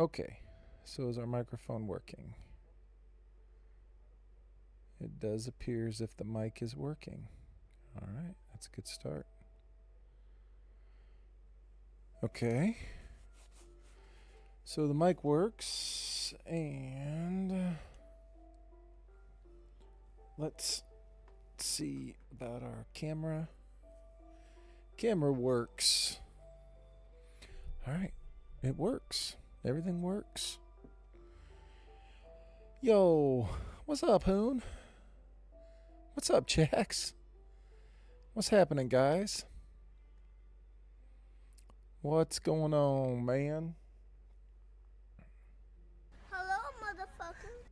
Okay, so is our microphone working? It does appear as if the mic is working. All right, that's a good start. Okay, so the mic works, and let's see about our camera. Camera works. All right, it works. Everything works. Yo, what's up, Hoon? What's up, Jax? What's happening, guys? What's going on, man? Hello, motherfucker.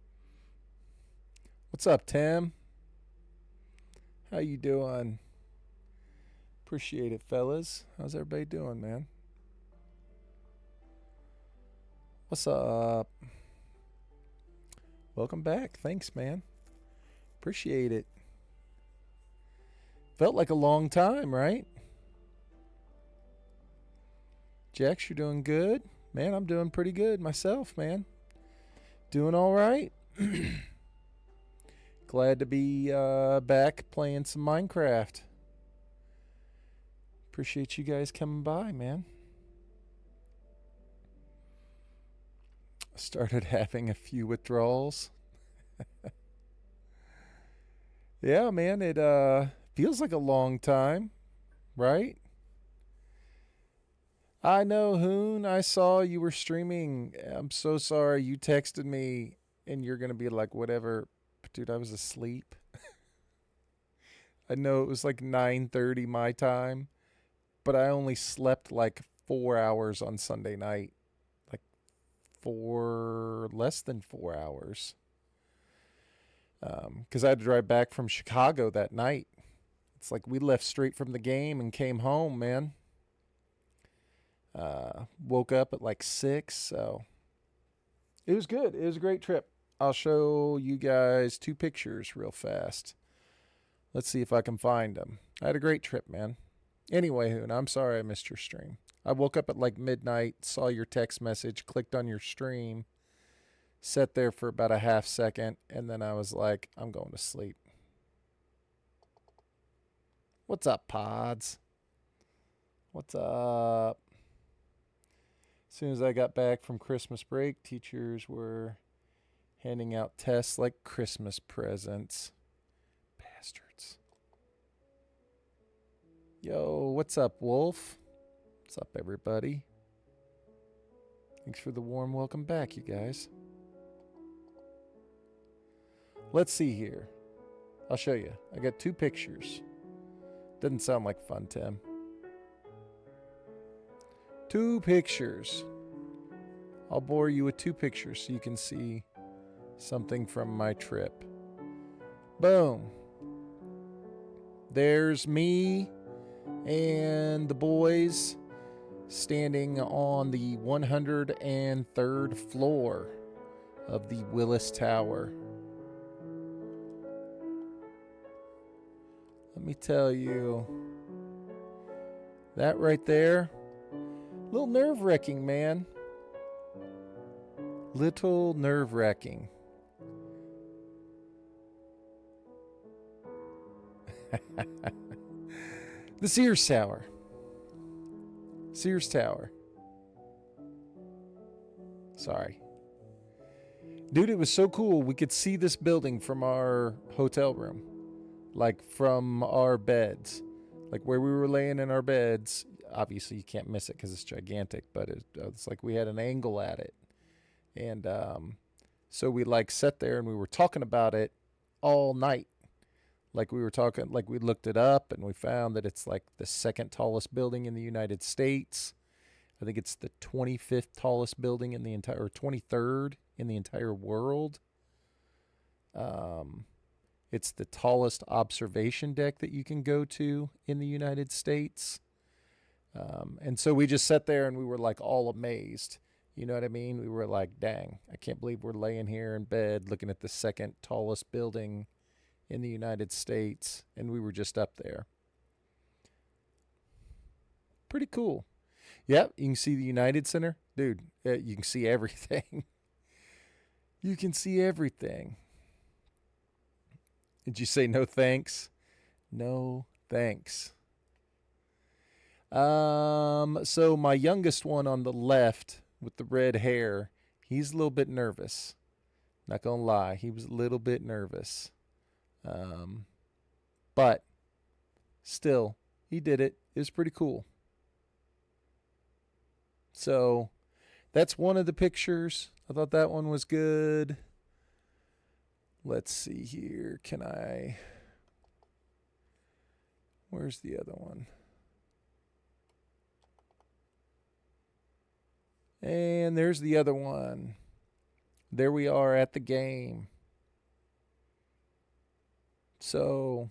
What's up, Tim? How you doing? Appreciate it, fellas. How's everybody doing, man? What's up? Welcome back. Thanks, man. Appreciate it. Felt like a long time, right? Jax, you're doing good? Man, I'm doing pretty good myself, man. Doing all right. Glad to be back playing some Minecraft. Appreciate you guys coming by, man. Started having a few withdrawals. Yeah, man, it feels like a long time, right? I know, Hoon. I saw you were streaming. I'm so sorry. You texted me, and you're gonna be like, whatever. Dude, I was asleep. I know it was like 9:30 my time, but I only slept like 4 hours on Sunday night. Like four, less than 4 hours. Because I had to drive back from Chicago that night. It's like we left straight from the game and came home, man. Woke up at like 6, so it was good. It was a great trip. I'll show you guys two pictures real fast. Let's see if I can find them. I had a great trip, man. Anyway, Hoon, I'm sorry I missed your stream. I woke up at like midnight, saw your text message, clicked on your stream, sat there for about a half second, and then I was like, I'm going to sleep. What's up, Pods? What's up? As soon as I got back from Christmas break, teachers were handing out tests like Christmas presents. Bastards. Yo, what's up, Wolf? What's up, everybody? Thanks for the warm welcome back, you guys. Let's see here. I'll show you. I got two pictures. Doesn't sound like fun, Tim. Two pictures. I'll bore you with two pictures so you can see something from my trip. Boom. There's me and the boys standing on the 103rd floor of the Willis Tower. Let me tell you, that right there, a little nerve-wracking, man. Little nerve-wracking. The Sears Tower. Sears Tower. Sorry. Dude, it was so cool. We could see this building from our hotel room. Like from our beds. Like where we were laying in our beds. Obviously, you can't miss it because it's gigantic. But it's like we had an angle at it. And so we like sat there and we were talking about it all night. Like we were talking, like we looked it up and we found that it's like the second tallest building in the United States. I think it's the 25th tallest building in the entire, or 23rd in the entire world. It's the tallest observation deck that you can go to in the United States. And so we just sat there and we were like all amazed. You know what I mean? We were like, dang, I can't believe we're laying here in bed looking at the second tallest building in the United States. And we were just up there. Pretty cool. Yep, you can see the United Center. Dude, you can see everything. You can see everything. Did you say no thanks? No thanks. So my youngest one on the left with the red hair, he's a little bit nervous. Not gonna lie, he was a little bit nervous. But still, he did it. It was pretty cool. So that's one of the pictures. I thought that one was good. Let's see here. Where's the other one? And there's the other one. There we are at the game. So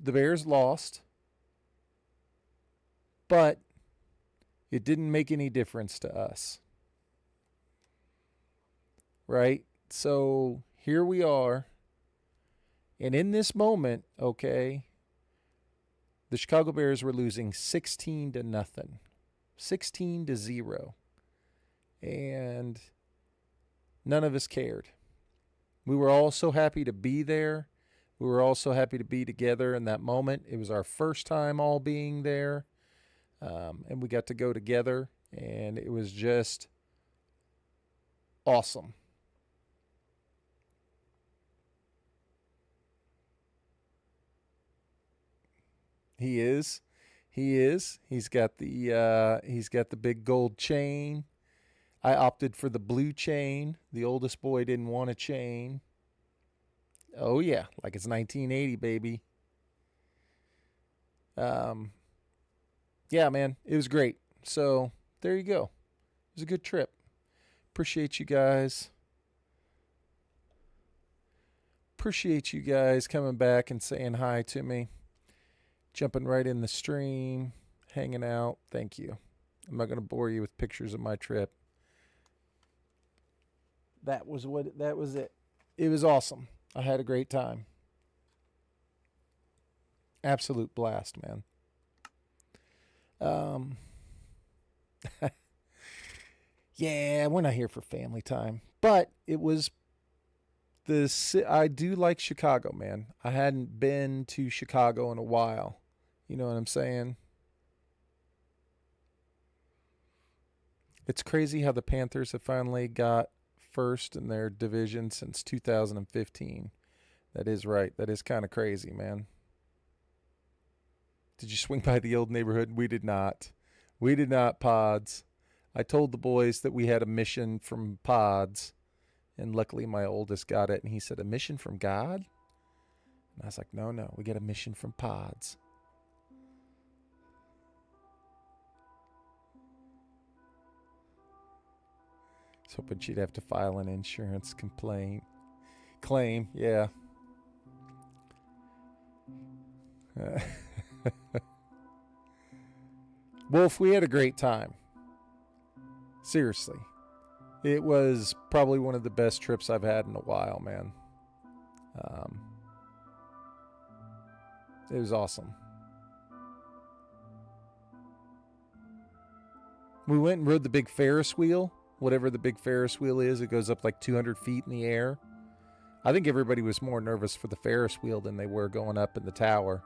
the Bears lost, but it didn't make any difference to us. Right? So here we are. And in this moment, okay, the Chicago Bears were losing 16-0. 16-0. And none of us cared. We were all so happy to be there. We were all so happy to be together in that moment. It was our first time all being there. And we got to go together. And it was just awesome. He is. He's got the big gold chain. I opted for the blue chain. The oldest boy didn't want a chain. Oh yeah, like it's 1980, baby. Yeah, man, it was great. So there you go. It was a good trip. Appreciate you guys. Appreciate you guys coming back and saying hi to me. Jumping right in the stream, hanging out. Thank you. I'm not going to bore you with pictures of my trip. That was it. It was awesome. I had a great time. Absolute blast, man. Yeah, we're not here for family time, but it was I do like Chicago, man. I hadn't been to Chicago in a while. You know what I'm saying? It's crazy how the Panthers have finally got first in their division since 2015. That is right. That is kind of crazy, man. Did you swing by the old neighborhood? We did not. We did not, Pods. I told the boys that we had a mission from Pods, and luckily my oldest got it, and he said, "A mission from God?" And I was like, no, we get a mission from Pods. I was hoping she'd have to file an insurance claim, yeah. Wolf, we had a great time. Seriously. It was probably one of the best trips I've had in a while, man. It was awesome. We went and rode the big Ferris wheel, whatever the big Ferris wheel is. It goes up like 200 feet in the air. I think everybody was more nervous for the Ferris wheel than they were going up in the tower.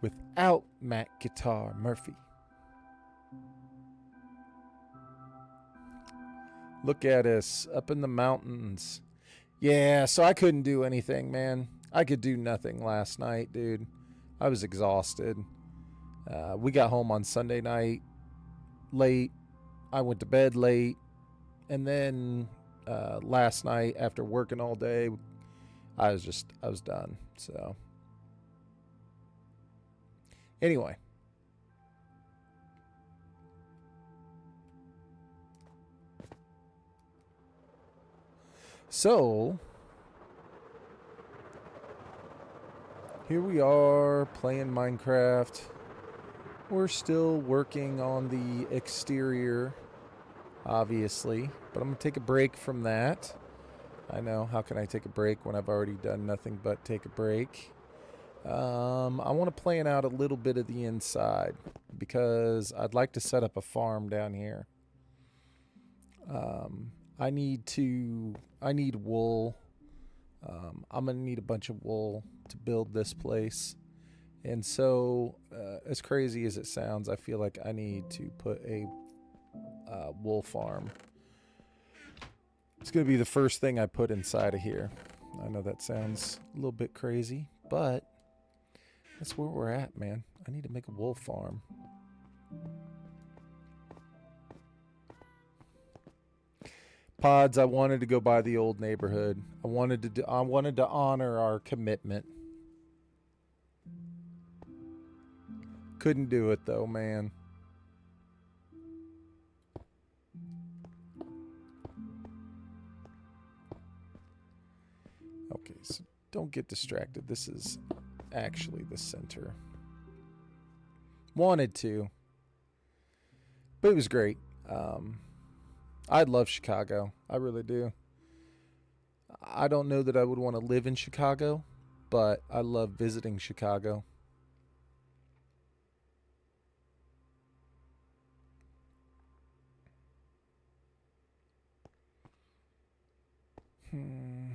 Without Mac Guitar Murphy. Look at us up in the mountains. Yeah, so I couldn't do anything, man. I could do nothing last night, dude. I was exhausted. We got home on Sunday night late. I went to bed late. And then last night, after working all day, I was done. So, anyway. So, here we are playing Minecraft. We're still working on the exterior, obviously, but I'm going to take a break from that. I know. How can I take a break when I've already done nothing but take a break? I want to plan out a little bit of the inside because I'd like to set up a farm down here. Um, I need wool. I'm gonna need a bunch of wool to build this place. And so, as crazy as it sounds, I feel like I need to put a wool farm. It's going to be the first thing I put inside of here. I know that sounds a little bit crazy, but that's where we're at, man. I need to make a wool farm. Pods, I wanted to go by the old neighborhood. I wanted to honor our commitment. Couldn't do it though, man. Okay, so don't get distracted. This is actually the center. Wanted to, but it was great. I love Chicago. I really do. I don't know that I would want to live in Chicago, but I love visiting Chicago. Hmm.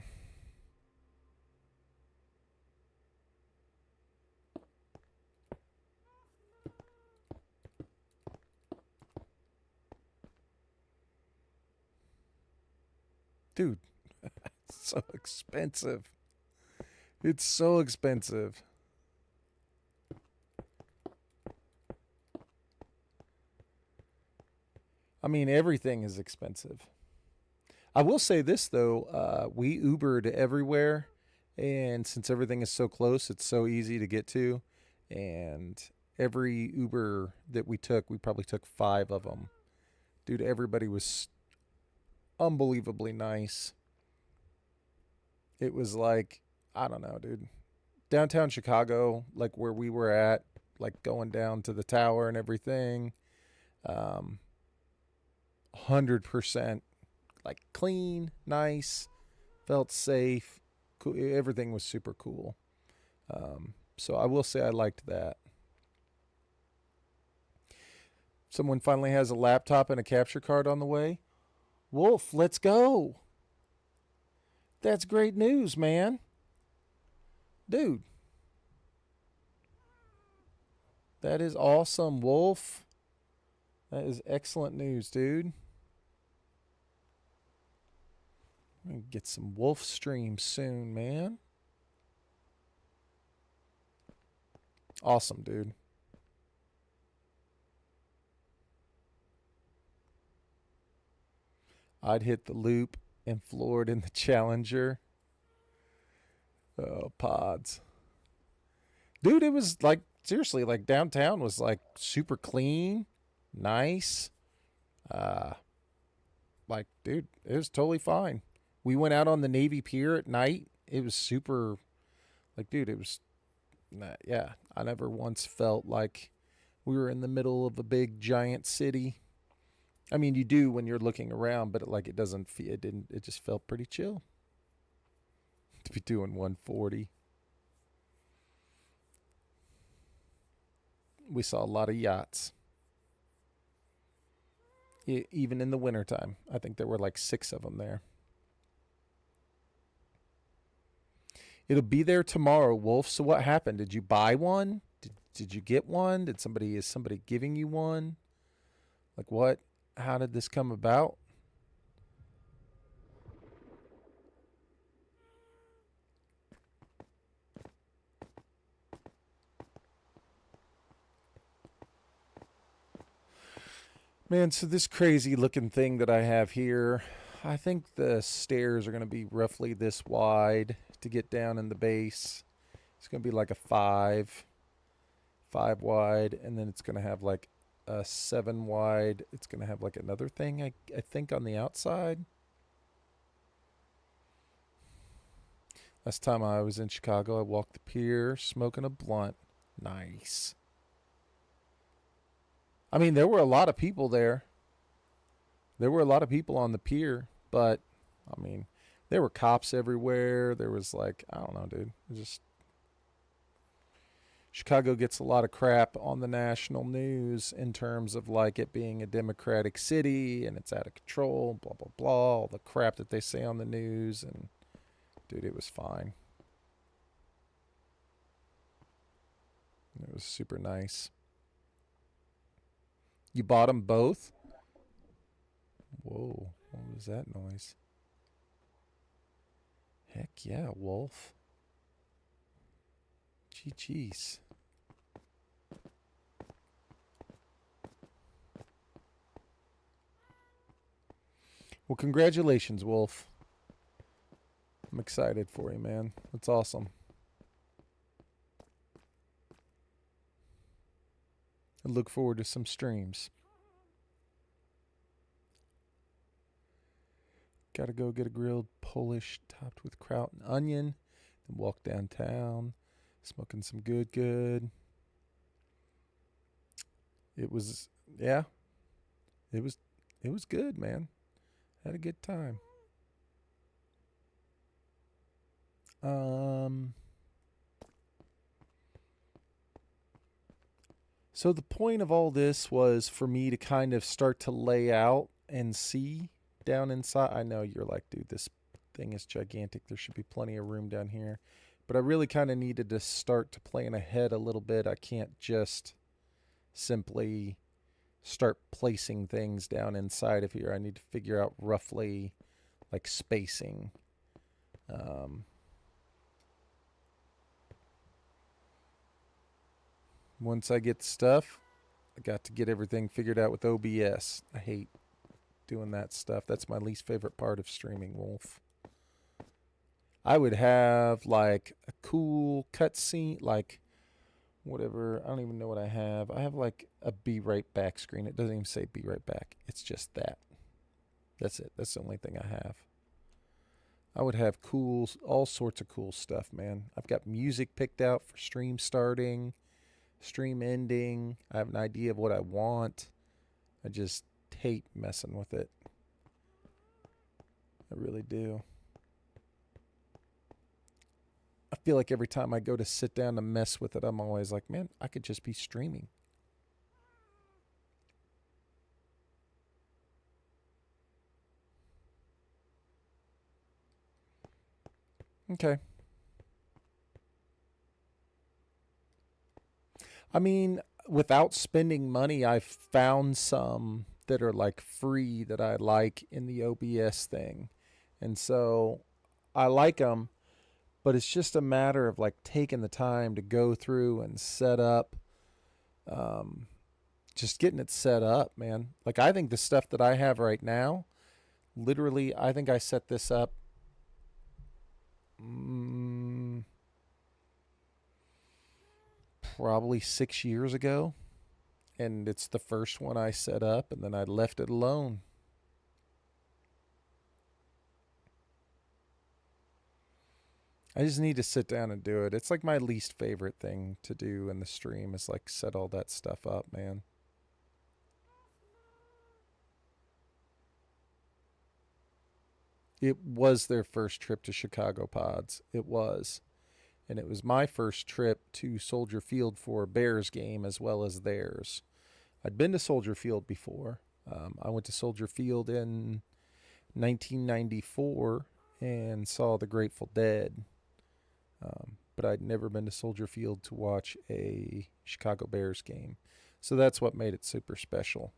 Dude, it's so expensive. It's so expensive. I mean, everything is expensive. I will say this though, we Ubered everywhere, and since everything is so close, it's so easy to get to. And every Uber that we took, we probably took 5 of them. Dude, everybody was unbelievably nice. It was like, I don't know, dude. Downtown Chicago, like where we were at, like going down to the tower and everything, 100% like clean, nice, felt safe. Cool. Everything was super cool. So I will say I liked that. Someone finally has a laptop and a capture card on the way. Wolf, let's go. That's great news, man. Dude, that is awesome, Wolf. That is excellent news, dude. I'm gonna get some Wolf streams soon, man. Awesome, dude. I'd hit the loop and floored in the Challenger. Oh, pods. Dude, it was like, seriously, like downtown was like super clean, nice. Uh, like, dude, it was totally fine. We went out on the Navy Pier at night. It was super, like, dude, it was, yeah, I never once felt like we were in the middle of a big giant city. I mean, you do when you're looking around, but it doesn't feel, it didn't, it just felt pretty chill to be doing 140. We saw a lot of yachts, even in the wintertime. I think there were like 6 of them there. It'll be there tomorrow, Wolf. So what happened? Did you buy one? Did you get one? Is somebody giving you one? Like what? How did this come about? Man, so this crazy looking thing that I have here, I think the stairs are going to be roughly this wide to get down in the base. It's going to be like a 5 wide, and then it's going to have like a 7 wide. It's going to have like another thing, I think, on the outside. Last time I was in Chicago, I walked the pier smoking a blunt. Nice. I mean, there were a lot of people there. There were a lot of people on the pier, but I mean, There were cops everywhere. There was like, I don't know, dude. It just Chicago gets a lot of crap on the national news in terms of like it being a democratic city and it's out of control, blah blah blah, all the crap that they say on the news, and dude, it was fine. It was super nice. You bought them both? Whoa, what was that noise? Heck yeah, Wolf. Jeez. Well, congratulations, Wolf. I'm excited for you, man. That's awesome. I look forward to some streams. Gotta go get a grilled Polish topped with kraut and onion. Then walk downtown, smoking some good. It was, yeah, it was, it was good, man. Had a good time. Um, so the point of all this was for me to kind of start to lay out and see down inside. I know you're like, dude, this thing is gigantic. There should be plenty of room down here. But I really kind of needed to start to plan ahead a little bit. I can't just simply start placing things down inside of here. I need to figure out roughly like spacing. Um, Once I get stuff, I got to get everything figured out with OBS. I hate doing that stuff. That's my least favorite part of streaming, Wolf. I would have like a cool cutscene, like whatever. I don't even know what I have. I have like a be right back screen. It doesn't even say be right back. It's just that. That's it. That's the only thing I have. I would have cool, all sorts of cool stuff, man. I've got music picked out for stream starting, stream ending. I have an idea of what I want. I just hate messing with it. I really do. I feel like every time I go to sit down to mess with it, I'm always like, man, I could just be streaming. Okay. I mean, without spending money, I've found some that are like free that I like in the OBS thing. And so I like them, but it's just a matter of like taking the time to go through and set up, um, just getting it set up, man. Like, I think the stuff that I have right now, literally, I think I set this up mm, probably 6 years ago. And it's the first one I set up, and then I left it alone. I just need to sit down and do it. It's like my least favorite thing to do in the stream is like set all that stuff up, man. It was their first trip to Chicago Pods. It was. And it was my first trip to Soldier Field for a Bears game as well as theirs. I'd been to Soldier Field before. I went to Soldier Field in 1994 and saw the Grateful Dead. But I'd never been to Soldier Field to watch a Chicago Bears game. So that's what made it super special.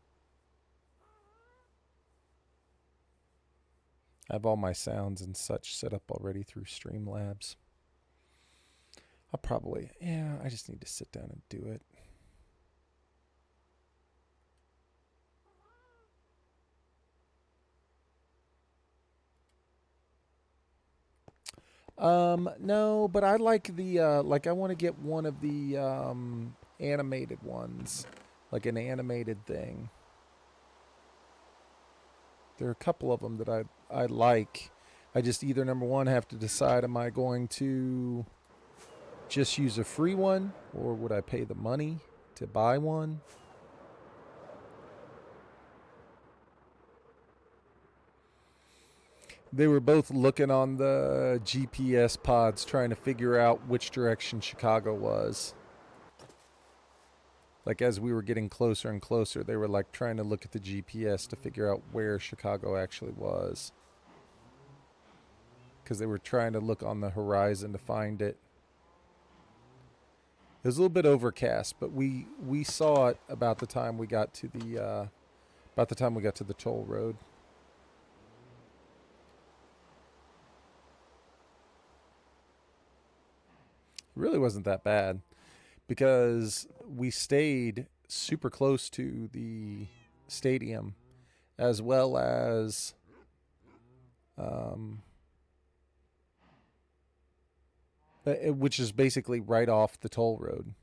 I have all my sounds and such set up already through Streamlabs. I just need to sit down and do it. No, but I like I want to get one of the animated ones, like an animated thing. There are a couple of them that I like. I just either number one have to decide, am I going to just use a free one, or would I pay the money to buy one? They were both looking on the GPS pods trying to figure out which direction Chicago was. Like as we were getting closer and closer, they were like trying to look at the GPS to figure out where Chicago actually was. Because they were trying to look on the horizon to find it. It was a little bit overcast, but we saw it about the time we got to the toll road. It really wasn't that bad because we stayed super close to the stadium as well as which is basically right off the toll road.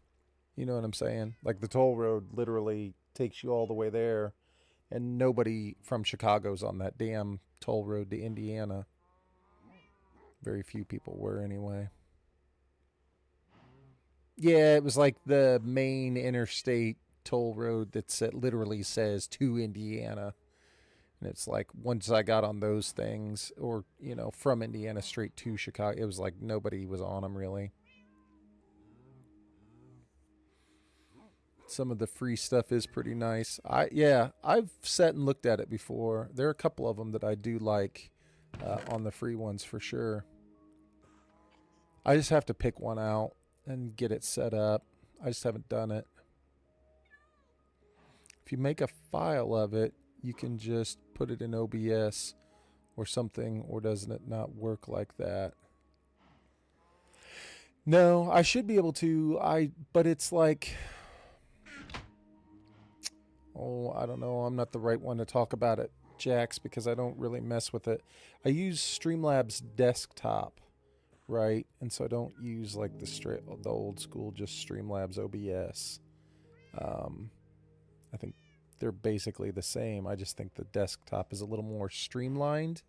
You know what I'm saying? Like the toll road literally takes you all the way there, and nobody from Chicago's on that damn toll road to Indiana. Very few people were anyway. Yeah, it was like the main interstate toll road that literally says to Indiana. And it's like once I got on those things, or, from Indiana straight to Chicago, it was like nobody was on them really. Some of the free stuff is pretty nice. I've sat and looked at it before. There are a couple of them that I do like on the free ones for sure. I just have to pick one out and get it set up. I just haven't done it. If you make a file of it, you can just put it in OBS or something, or doesn't it not work like that? No, I should be able to. But it's like, I don't know. I'm not the right one to talk about it, Jax, because I don't really mess with it. I use Streamlabs desktop, right? And so I don't use like the old school, just Streamlabs OBS. I think they're basically the same. I just think the desktop is a little more streamlined.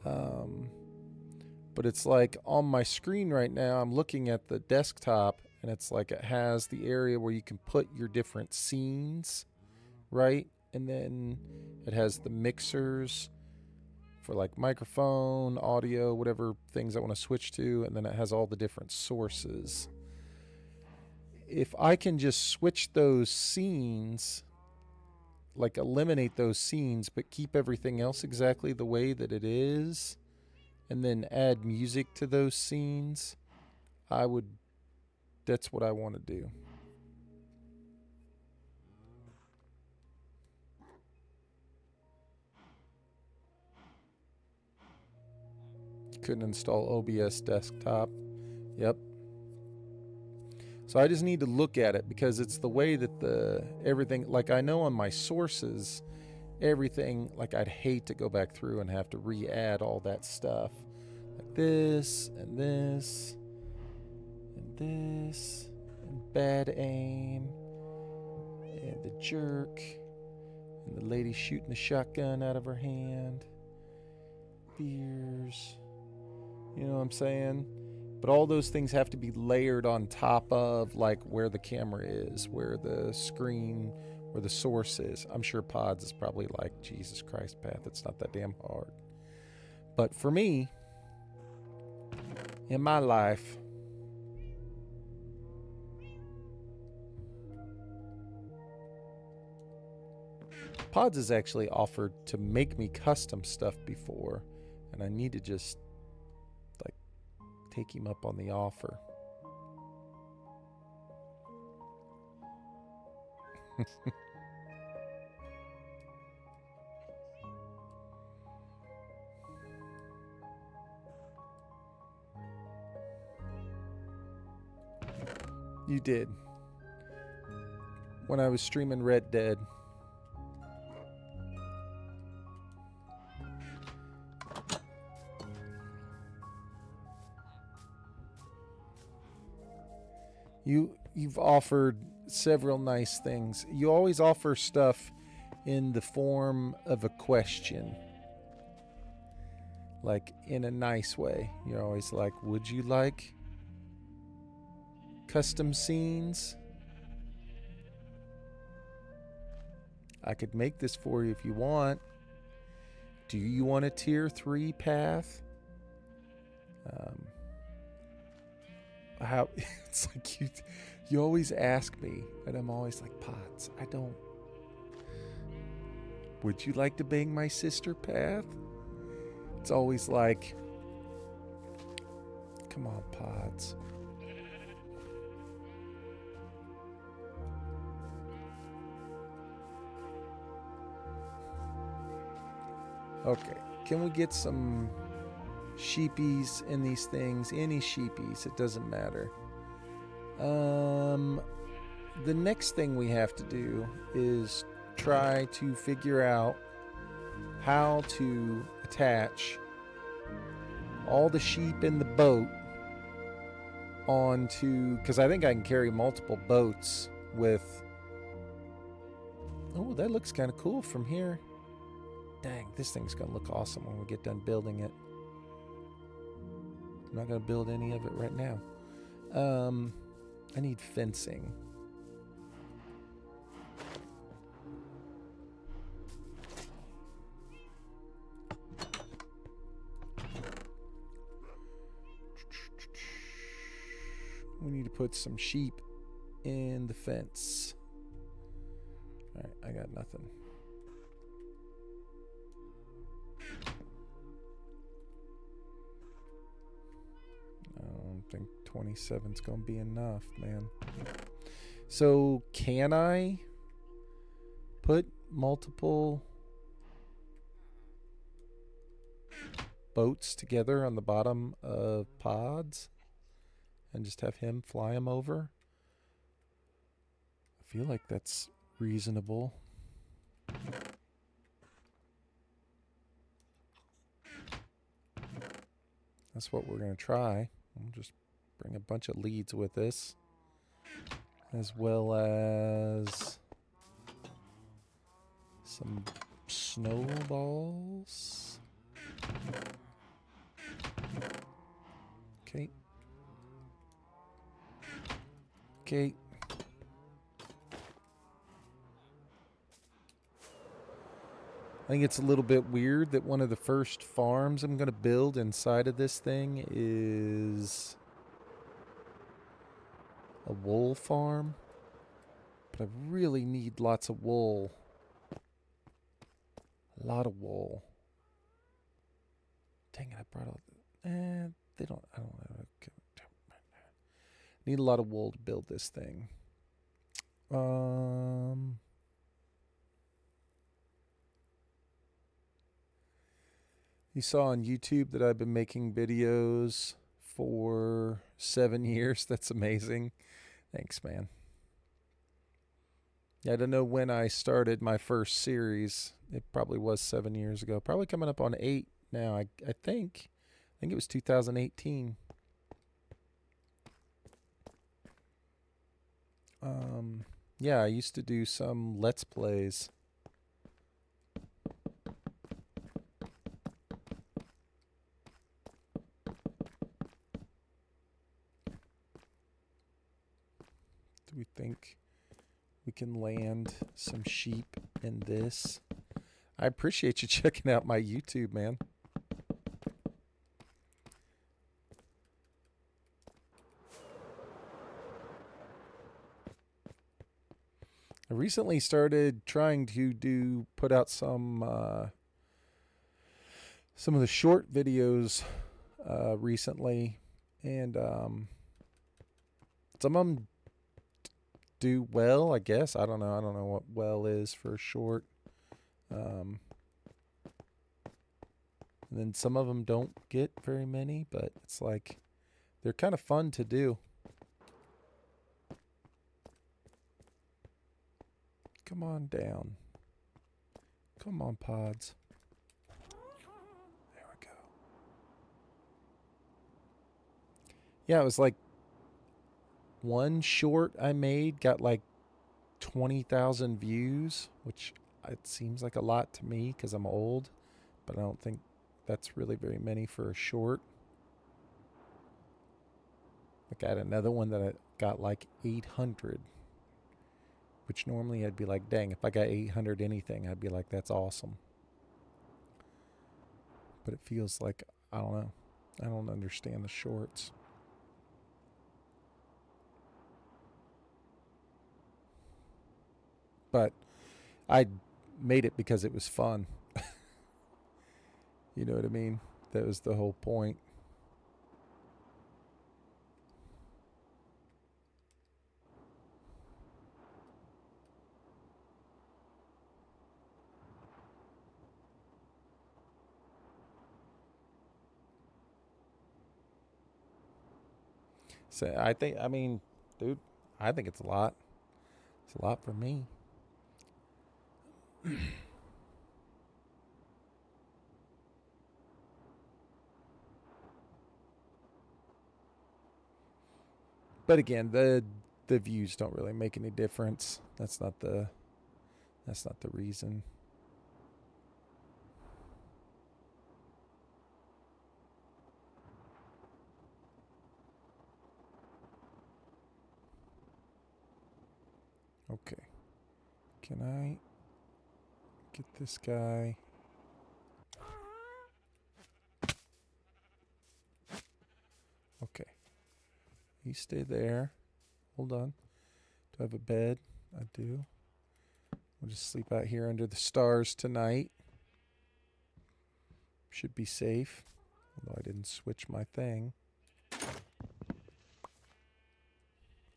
But it's like on my screen right now, I'm looking at the desktop, and it's like it has the area where you can put your different scenes, right? And then it has the mixers for like microphone, audio, whatever things I want to switch to, and then it has all the different sources. If I can just switch those scenes, like eliminate those scenes, but keep everything else exactly the way that it is, and then add music to those scenes, that's what I want to do. Couldn't install OBS desktop. Yep. So I just need to look at it because it's the way that everything, like I know on my sources, everything, like I'd hate to go back through and have to re-add all that stuff. Like this, and this, and this, and bad aim, and the jerk, and the lady shooting the shotgun out of her hand. Beers. You know what I'm saying? But all those things have to be layered on top of like where the camera is, where the screen, where the source is. I'm sure Pods is probably like, Jesus Christ, Pat, it's not that damn hard. But for me, in my life, Pods has actually offered to make me custom stuff before, and I need to just like take him up on the offer. You did. When I was streaming Red Dead. You've offered several nice things. You always offer stuff in the form of a question. Like in a nice way. You're always like, would you like custom scenes? I could make this for you if you want. Do you want a tier 3 path? How it's like you always ask me, and I'm always like, Pots, I don't. Would you like to bang my sister path? It's always like, come on, Pods. Okay, can we get some sheepies in these things? Any sheepies, it doesn't matter. The next thing we have to do is try to figure out how to attach all the sheep in the boat onto, because I think I can carry multiple boats with. Oh, that looks kind of cool from here. Dang, this thing's gonna look awesome when we get done building it. I'm not gonna build any of it right now. I need fencing. We need to put some sheep in the fence. Alright, I got nothing. I don't think 27's gonna be enough, man. So, can I put multiple boats together on the bottom of pods and just have him fly them over? I feel like that's reasonable. That's what we're going to try. We'll just bring a bunch of leads with us, as well as some snowballs. Okay. Okay. I think it's a little bit weird that one of the first farms I'm going to build inside of this thing is a wool farm. But I really need lots of wool. A lot of wool. Dang it, I brought all the... they don't... I don't know. Need a lot of wool to build this thing. You saw on YouTube that I've been making videos for 7 years. That's amazing. Thanks, man. Yeah, I don't know when I started my first series. It probably was 7 years ago. Probably coming up on 8 now. I think. I think it was 2018. Yeah, I used to do some Let's Plays. Do we think we can land some sheep in this? I appreciate you checking out my YouTube, man. I recently started trying to put out some of the short videos recently, and some of them do well, I guess. I don't know what well is for short. And then some of them don't get very many, but it's like they're kind of fun to do. Come on down. Come on, pods. There we go. Yeah, it was like one short I made got like 20,000 views, which it seems like a lot to me because I'm old, but I don't think that's really very many for a short. Like I had another one that I got like 800, which normally I'd be like, dang, if I got 800 anything, I'd be like, that's awesome. but it feels like, I don't know. I don't understand the shorts. But I made it because it was fun. You know what I mean? That was the whole point. So I mean, dude, I think it's a lot. It's a lot for me. But again, the views don't really make any difference. That's not the reason. Okay. Can I get this guy? Okay. You stay there. Hold on. Do I have a bed? I do. We'll just sleep out here under the stars tonight. Should be safe. Although I didn't switch my thing.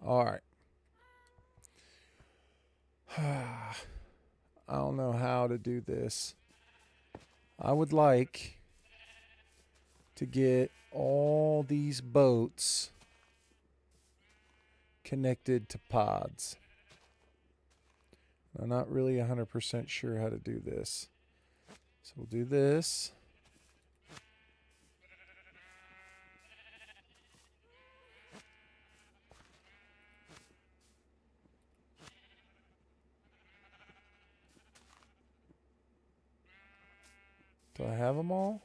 All right. I don't know how to do this. I would like to get all these boats connected to pods. I'm not really 100% sure how to do this. So we'll do this. Do I have them all?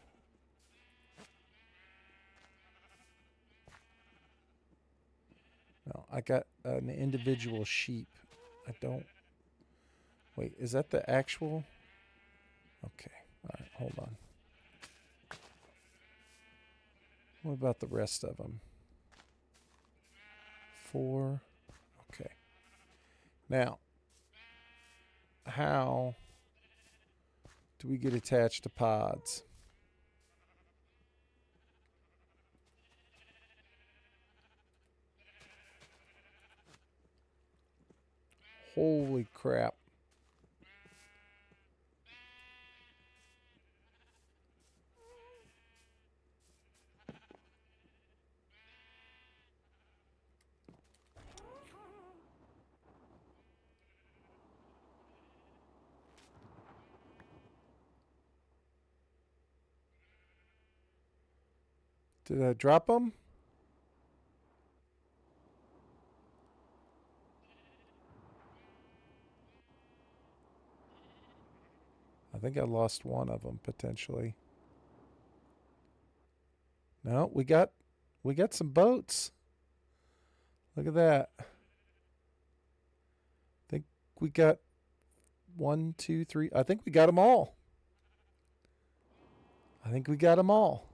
No, I got an individual sheep. I don't. Wait, is that the actual? Okay. All right, hold on. What about the rest of them? 4. Okay. Now, how do we get attached to pods? Holy crap. Did I drop them? I think I lost one of them potentially. No, we got some boats. Look at that. I think we got 1, 2, 3. I think we got them all. I think we got them all.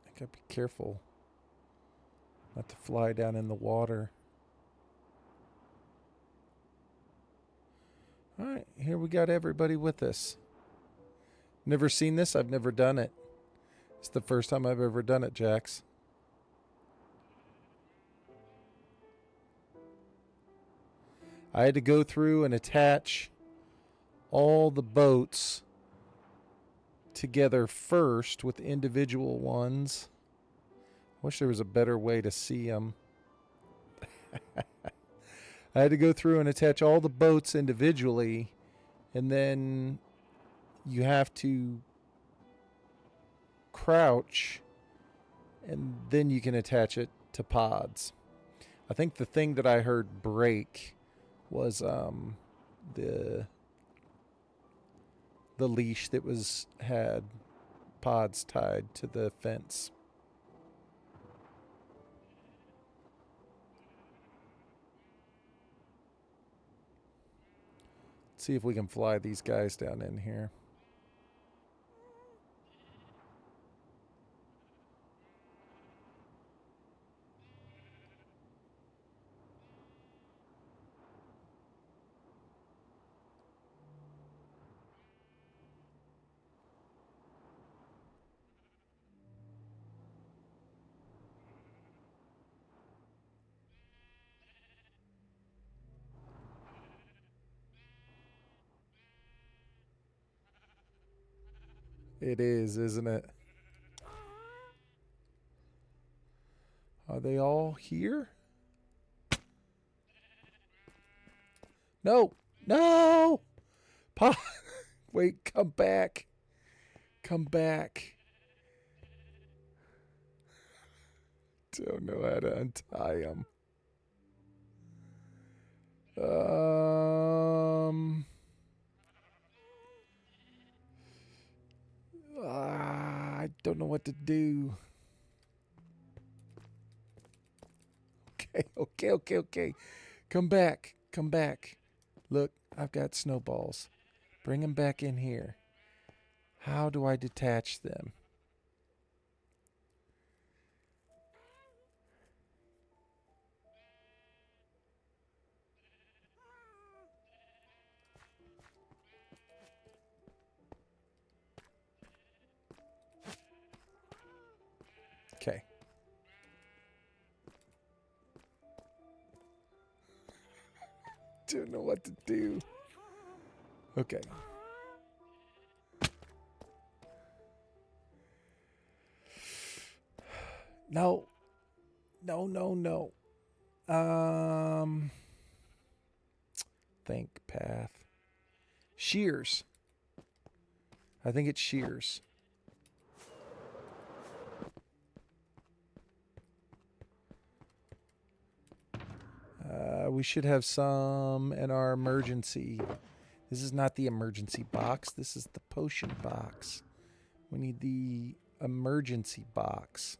I gotta be careful not to fly down in the water. All right, here we got everybody with us. Never seen this. I've never done it. It's the first time I've ever done it, Jax. I had to go through and attach all the boats together first with individual ones. Wish there was a better way to see them. I had to go through and attach all the boats individually, and then you have to crouch, and then you can attach it to pods. I think the thing that I heard break was the leash that had pods tied to the fence. See if we can fly these guys down in here. It is, isn't it? Are they all here? No! No! Pa! Wait, come back. Come back. Don't know how to untie him. I don't know what to do. Okay. Come back. Come back. Look, I've got snowballs. Bring them back in here. How do I detach them? Okay. Don't know what to do. Okay. No. Think path. Shears. I think it's shears. We should have some in our emergency. This is not the emergency box. This is the potion box. We need the emergency box.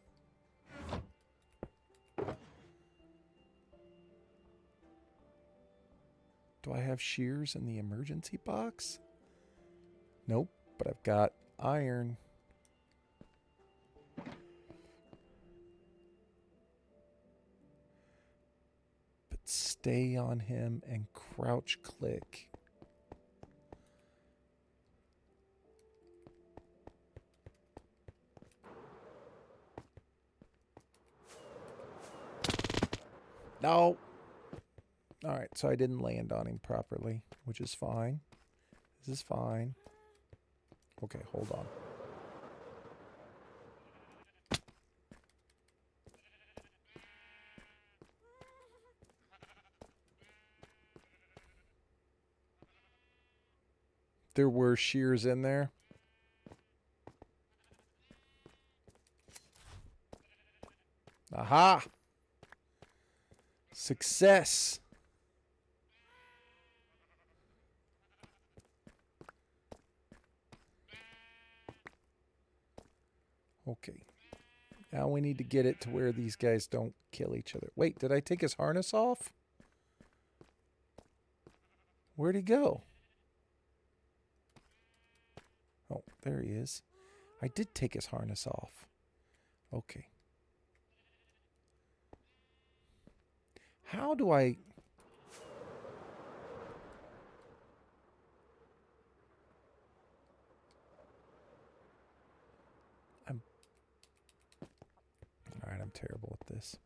Do I have shears in the emergency box? Nope, but I've got iron. But stay on him and crouch click. No. All right, so I didn't land on him properly, which is fine. This is fine. Okay, hold on. There were shears in there. Aha! Success! Okay. Now we need to get it to where these guys don't kill each other. Wait, did I take his harness off? Where'd he go? Oh, there he is. I did take his harness off. Okay. How do I... Alright, I'm terrible at this.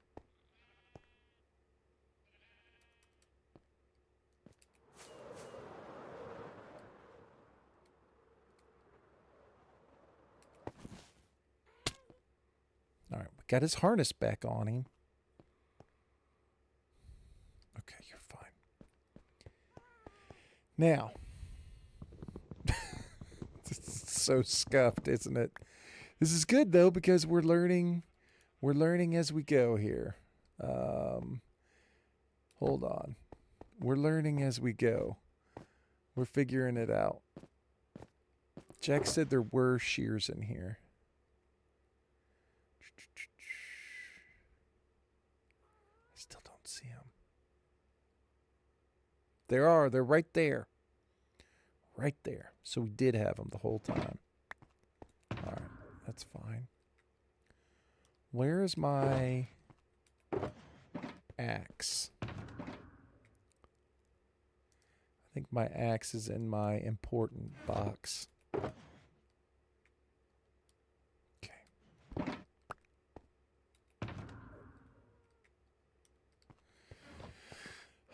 Alright, we got his harness back on him. Okay, you're fine. Now, this is so scuffed, isn't it? This is good though because we're learning as we go here. Hold on. We're learning as we go. We're figuring it out. Jack said there were shears in here. I still don't see them. There are. They're right there. right there. So we did have them the whole time. All right, that's fine. Where is my axe? I think my axe is in my important box. Okay.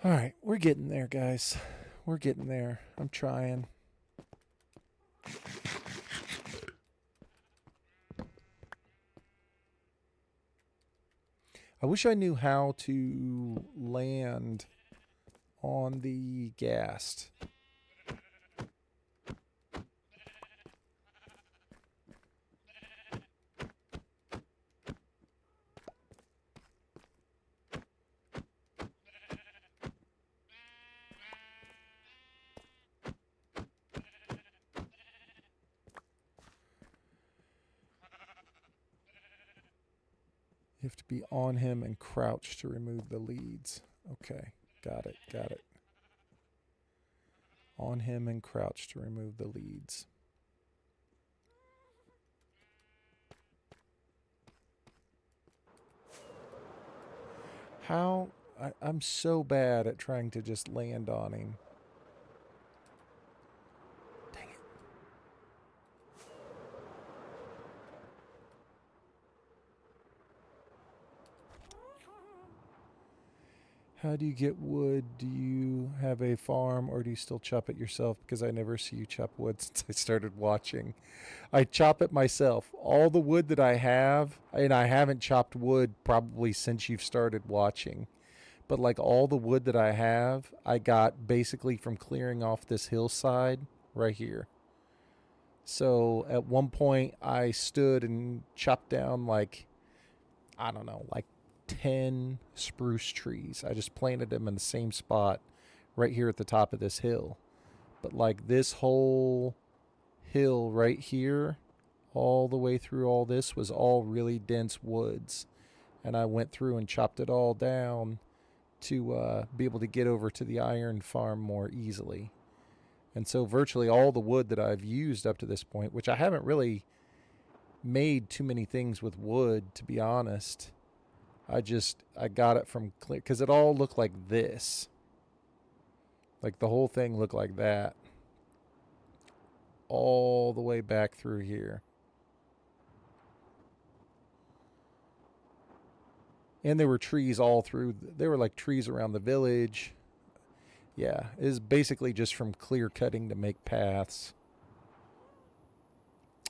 All right, we're getting there, guys. We're getting there. I'm trying. I wish I knew how to land on the ghast. You have to be on him and crouch to remove the leads. Okay, got it, got it. On him and crouch to remove the leads. How? I'm so bad at trying to just land on him. Dang it. How do you get wood? Do you have a farm or do you still chop it yourself? Because I never see you chop wood since I started watching. I chop it myself. All the wood that I have, and I haven't chopped wood probably since you've started watching. But like all the wood that I have, I got basically from clearing off this hillside right here. So at one point I stood and chopped down like, I don't know, like 10 spruce trees. I just planted them in the same spot right here at the top of this hill. But like this whole hill right here, all the way through all this was all really dense woods. And I went through and chopped it all down to be able to get over to the iron farm more easily. And so virtually all the wood that I've used up to this point, which I haven't really made too many things with wood, to be honest. I got it from clear, because it all looked like this. Like the whole thing looked like that. All the way back through here. And there were trees all through. There were like trees around the village. Yeah, it is basically just from clear cutting to make paths.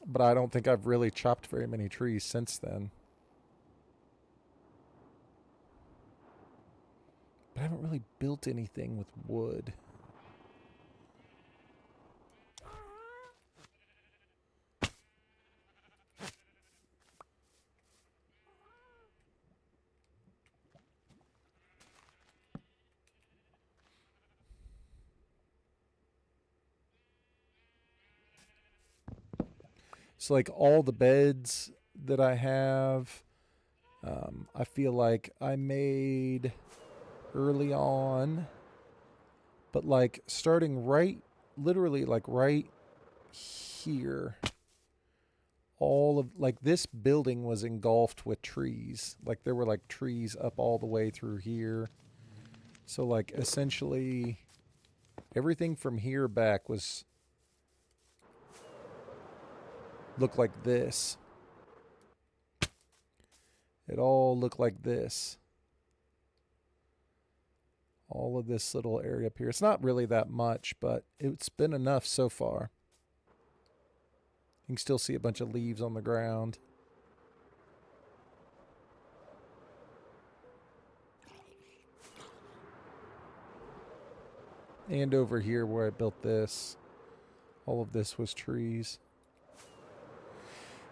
But I don't think I've really chopped very many trees since then. But I haven't really built anything with wood. So like all the beds that I have, I feel like I made early on, but like starting right, literally like right here, all of like this building was engulfed with trees. Like there were like trees up all the way through here. So like essentially everything from here back was looked like this. It all looked like this. All of this little area up here. It's not really that much, but it's been enough so far. You can still see a bunch of leaves on the ground. And over here where I built this, all of this was trees.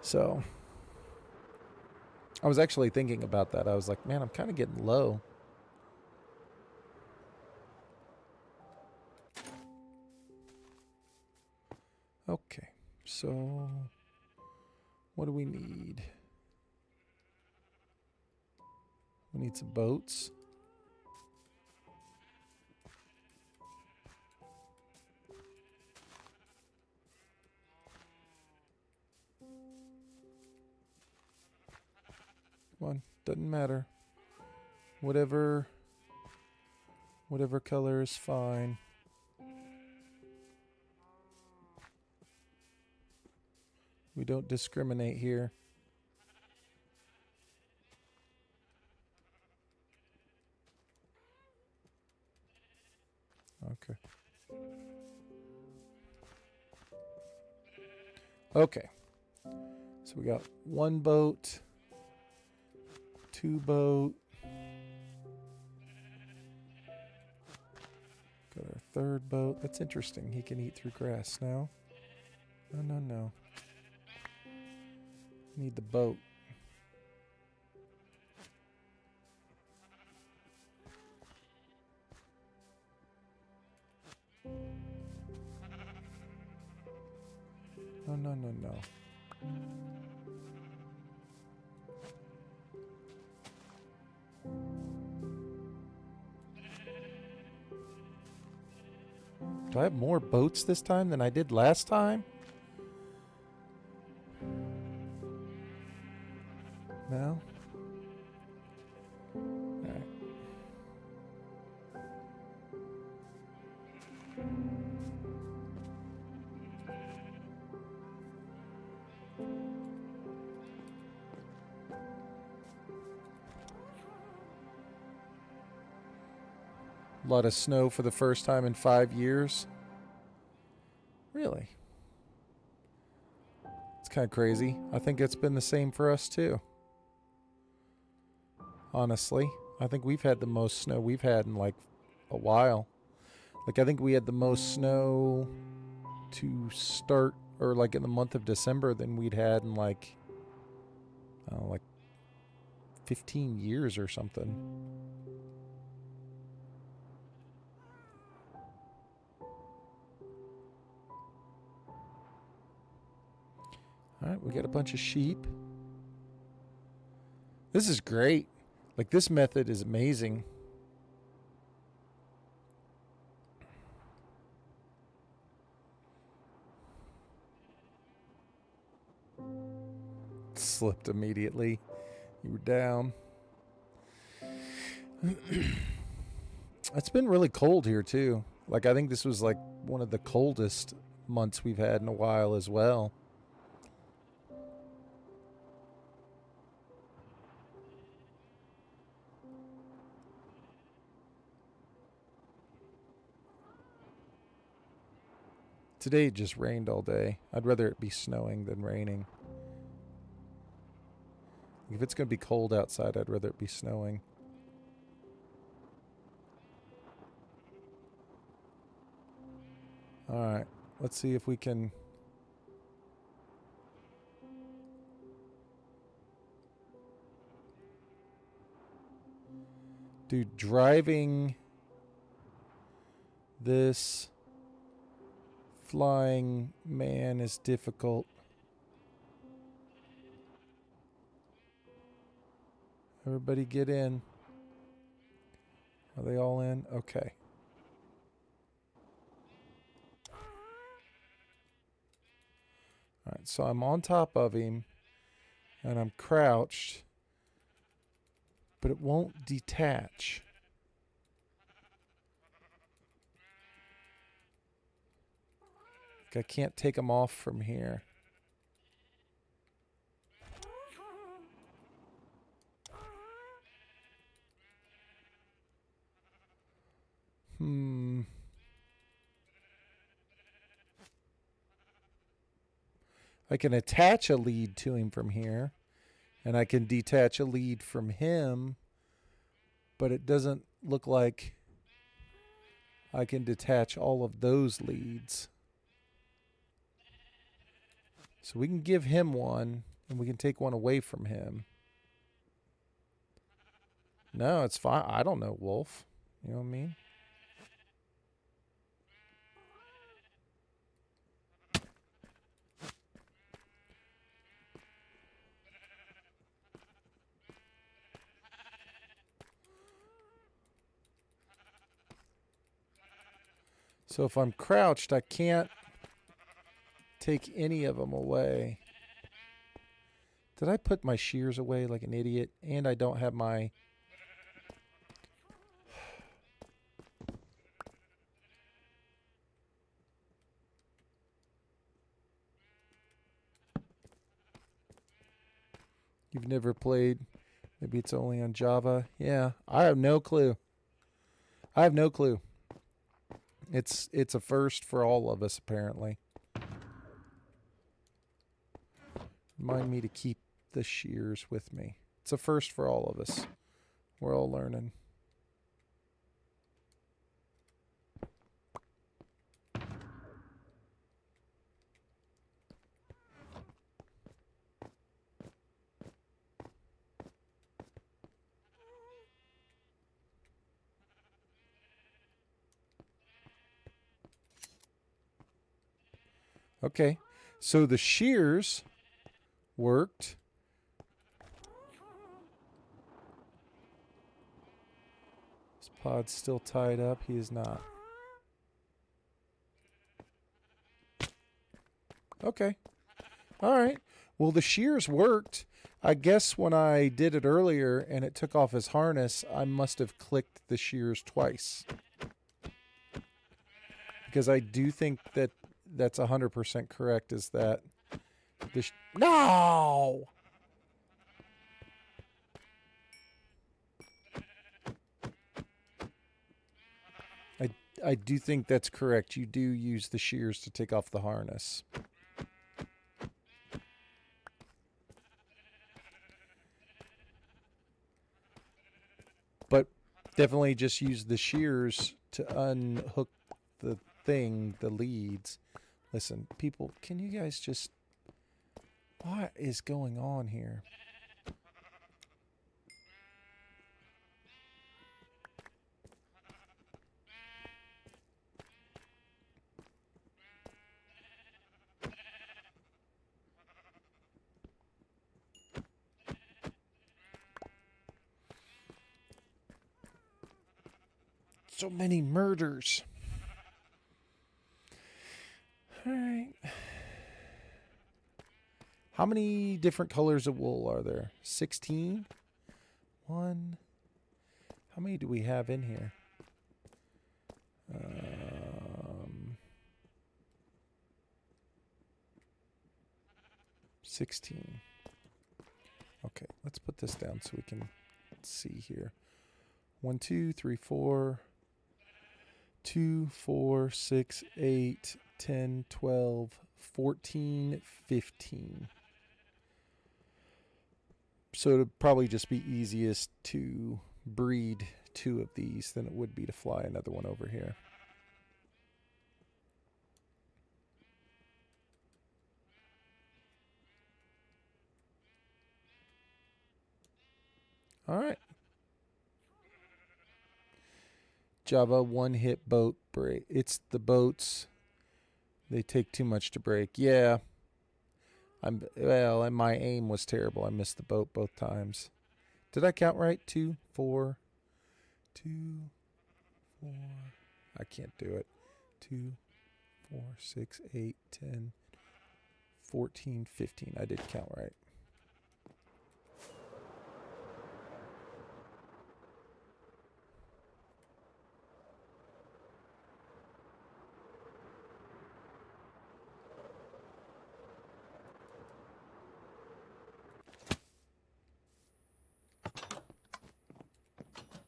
So I was actually thinking about that. I was like, man, I'm kind of getting low. Okay, so what do we need? We need some boats. Doesn't matter. Whatever color is fine. We don't discriminate here. Okay. Okay. So we got one boat, two boat. Got our third boat. That's interesting. He can eat through grass now. No. Need the boat. No. Do I have more boats this time than I did last time? No? Alright. A lot of snow for the first time in 5 years. Really? It's kind of crazy. I think it's been the same for us too. Honestly, I think we've had the most snow we've had in like a while. Like I think we had the most snow to start or like in the month of December than we'd had in like 15 years or something. All right, we got a bunch of sheep. This is great. Like this method is amazing. Slipped immediately. You were down. It's been really cold here too. Like I think this was like one of the coldest months we've had in a while as well. Today it just rained all day. I'd rather it be snowing than raining. If it's going to be cold outside, I'd rather it be snowing. Alright, let's see if we can... Dude, driving this flying man is difficult. Everybody get in. Are they all in? Okay. Alright, so I'm on top of him and I'm crouched, but it won't detach. Like I can't take him off from here. I can attach a lead to him from here, and I can detach a lead from him, but it doesn't look like I can detach all of those leads. So we can give him one, and we can take one away from him. No, it's fine. I don't know, Wolf. You know what I mean? So if I'm crouched, I can't take any of them away. Did I put my shears away like an idiot? And I don't have my... You've never played... Maybe it's only on Java. Yeah, I have no clue. I have no clue. It's a first for all of us, apparently. Remind me to keep the shears with me. It's a first for all of us. We're all learning. Okay, so the shears worked. This pod's still tied up. He is not. Okay. All right. Well, the shears worked. I guess when I did it earlier and it took off his harness, I must have clicked the shears twice. Because I do think that that's 100% correct, is that the... No! I do think that's correct. You do use the shears to take off the harness. But definitely just use the shears to unhook the thing, the leads. Listen, people, can you guys just... What is going on here? So many murders. All right. How many different colors of wool are there? 16? 1. How many do we have in here? 16. Okay, let's put this down so we can see here. 1, 2, 3, 4. 2, 4, 6, 8, 10, 12, 14, 15. So it'd probably just be easiest to breed 2 of these than it would be to fly another one over here. All right. Java one-hit boat break. It's the boats. They take too much to break. Yeah. And my aim was terrible. I missed the boat both times. Did I count right? 2, 4. 2, 4. I can't do it. 2, 4, 6, 8, 10, 14, 15. I did count right.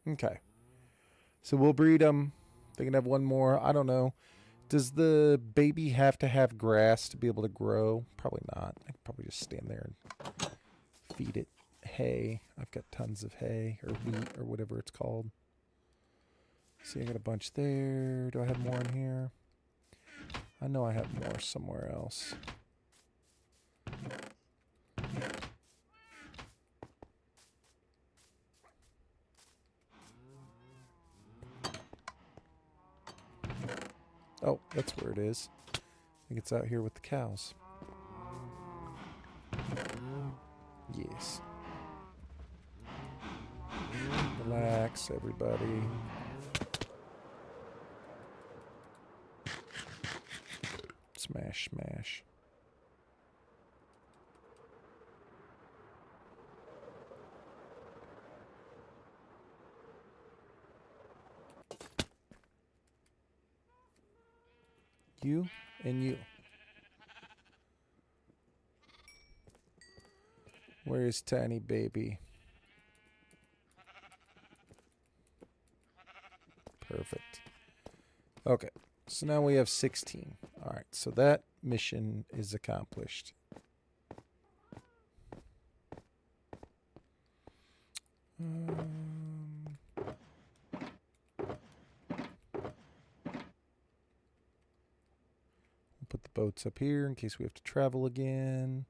Okay. So we'll breed them. They can have one more. I don't know. Does the baby have to have grass to be able to grow? Probably not. I can probably just stand there and feed it hay. I've got tons of hay or wheat or whatever it's called. See, I got a bunch there. Do I have more in here? I know I have more somewhere else. Oh, that's where it is. I think it's out here with the cows. Yes. Relax, everybody. Smash, smash. You and you. Where is tiny baby? Perfect. Okay, so now we have 16. All right, so that mission is accomplished. We'll put the boats up here in case we have to travel again.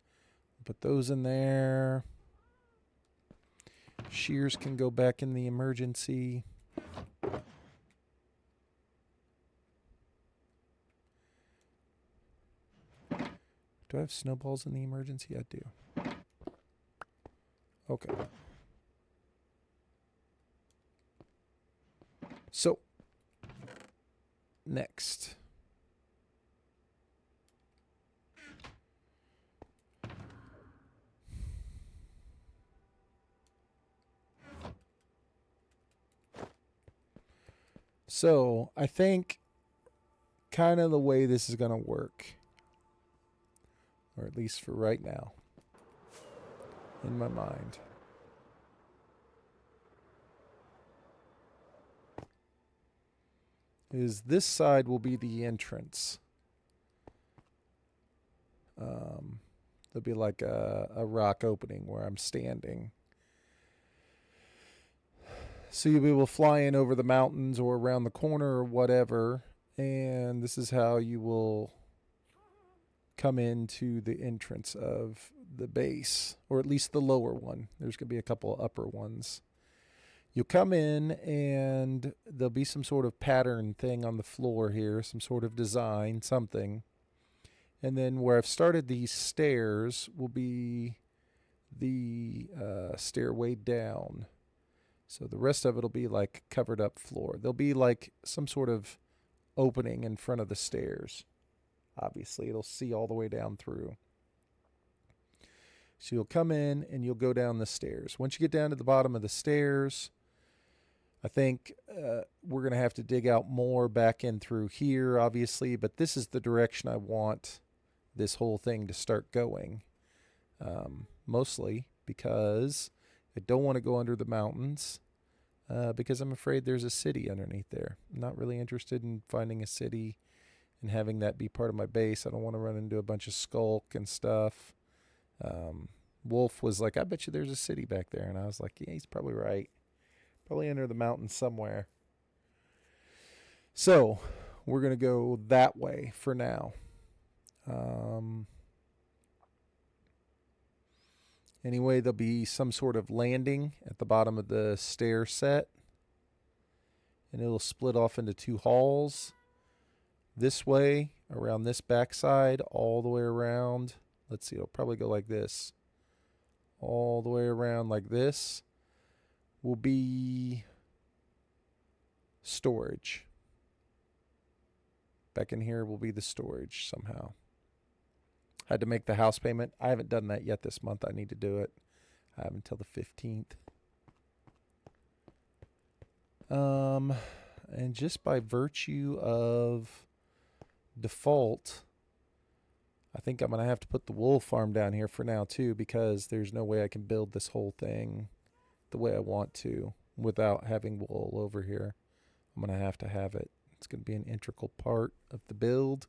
Put those in there. Shears can go back in the emergency. Do I have snowballs in the emergency? I do. Okay. So, next. So, I think kind of the way this is going to work, or at least for right now, in my mind, is this side will be the entrance. There'll be like a rock opening where I'm standing. So you'll be able to fly in over the mountains or around the corner or whatever. And this is how you will come into the entrance of the base, or at least the lower one. There's going to be a couple of upper ones. You'll come in and there'll be some sort of pattern thing on the floor here, some sort of design, something. And then where I've started these stairs will be the stairway down. So the rest of it will be like covered up floor. There'll be like some sort of opening in front of the stairs. Obviously, it'll see all the way down through. So you'll come in and you'll go down the stairs. Once you get down to the bottom of the stairs, I think we're going to have to dig out more back in through here, obviously, but this is the direction I want this whole thing to start going. Mostly because I don't want to go under the mountains because I'm afraid there's a city underneath there. I'm not really interested in finding a city and having that be part of my base. I don't want to run into a bunch of skulk and stuff. Wolf was like, I bet you there's a city back there. And I was like, yeah, he's probably right. Probably under the mountains somewhere. So we're going to go that way for now. Anyway, there'll be some sort of landing at the bottom of the stair set. And it'll split off into two halls. This way, around this backside, all the way around. Let's see, it'll probably go like this. All the way around like this will be storage. Back in here will be the storage somehow. I had to make the house payment. I haven't done that yet this month. I need to do it. I have until the 15th. And just by virtue of default, I think I'm going to have to put the wool farm down here for now too, because there's no way I can build this whole thing the way I want to without having wool over here. I'm going to have it. It's going to be an integral part of the build.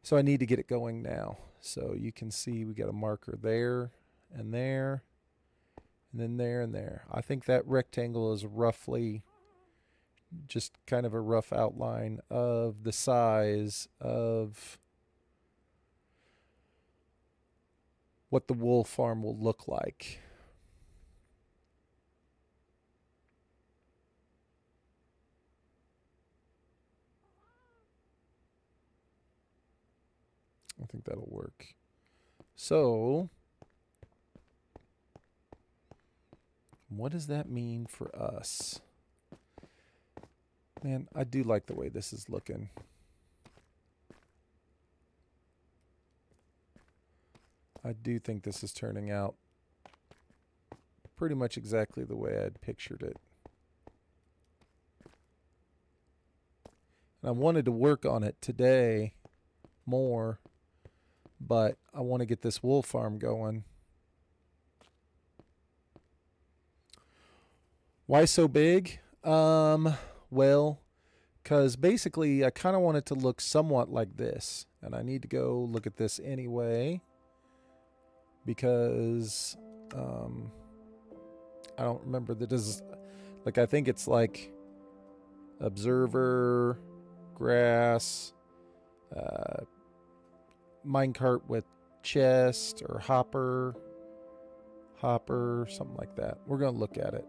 So I need to get it going now. So you can see we got a marker there and there, and then there and there. I think that rectangle is roughly just kind of a rough outline of the size of what the wool farm will look like. I think that'll work. So, what does that mean for us? Man, I do like the way this is looking. I do think this is turning out pretty much exactly the way I'd pictured it. And I wanted to work on it today more, but I want to get this wool farm going. Why so big? Well, because basically I kind of want it to look somewhat like this. And I need to go look at this anyway, because I don't remember that is, like, I think it's like observer, grass, minecart with chest, or hopper, something like that. We're going to look at it.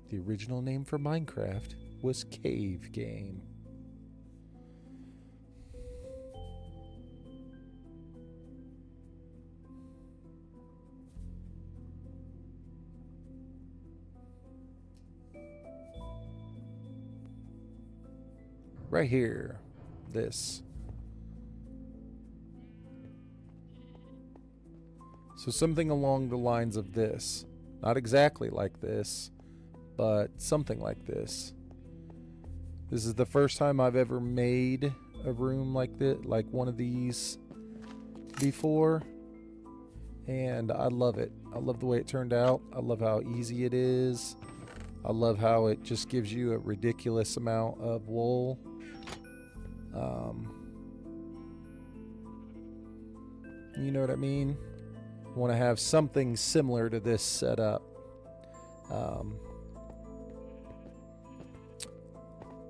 The original name for Minecraft was Cave Game. Right here. This. So something along the lines of this. Not exactly like this, but something like this. This is the first time I've ever made a room like this, like one of these before, and I love it. I love the way it turned out. I love how easy it is. I love how it just gives you a ridiculous amount of wool. You know what I mean? I want to have something similar to this set up.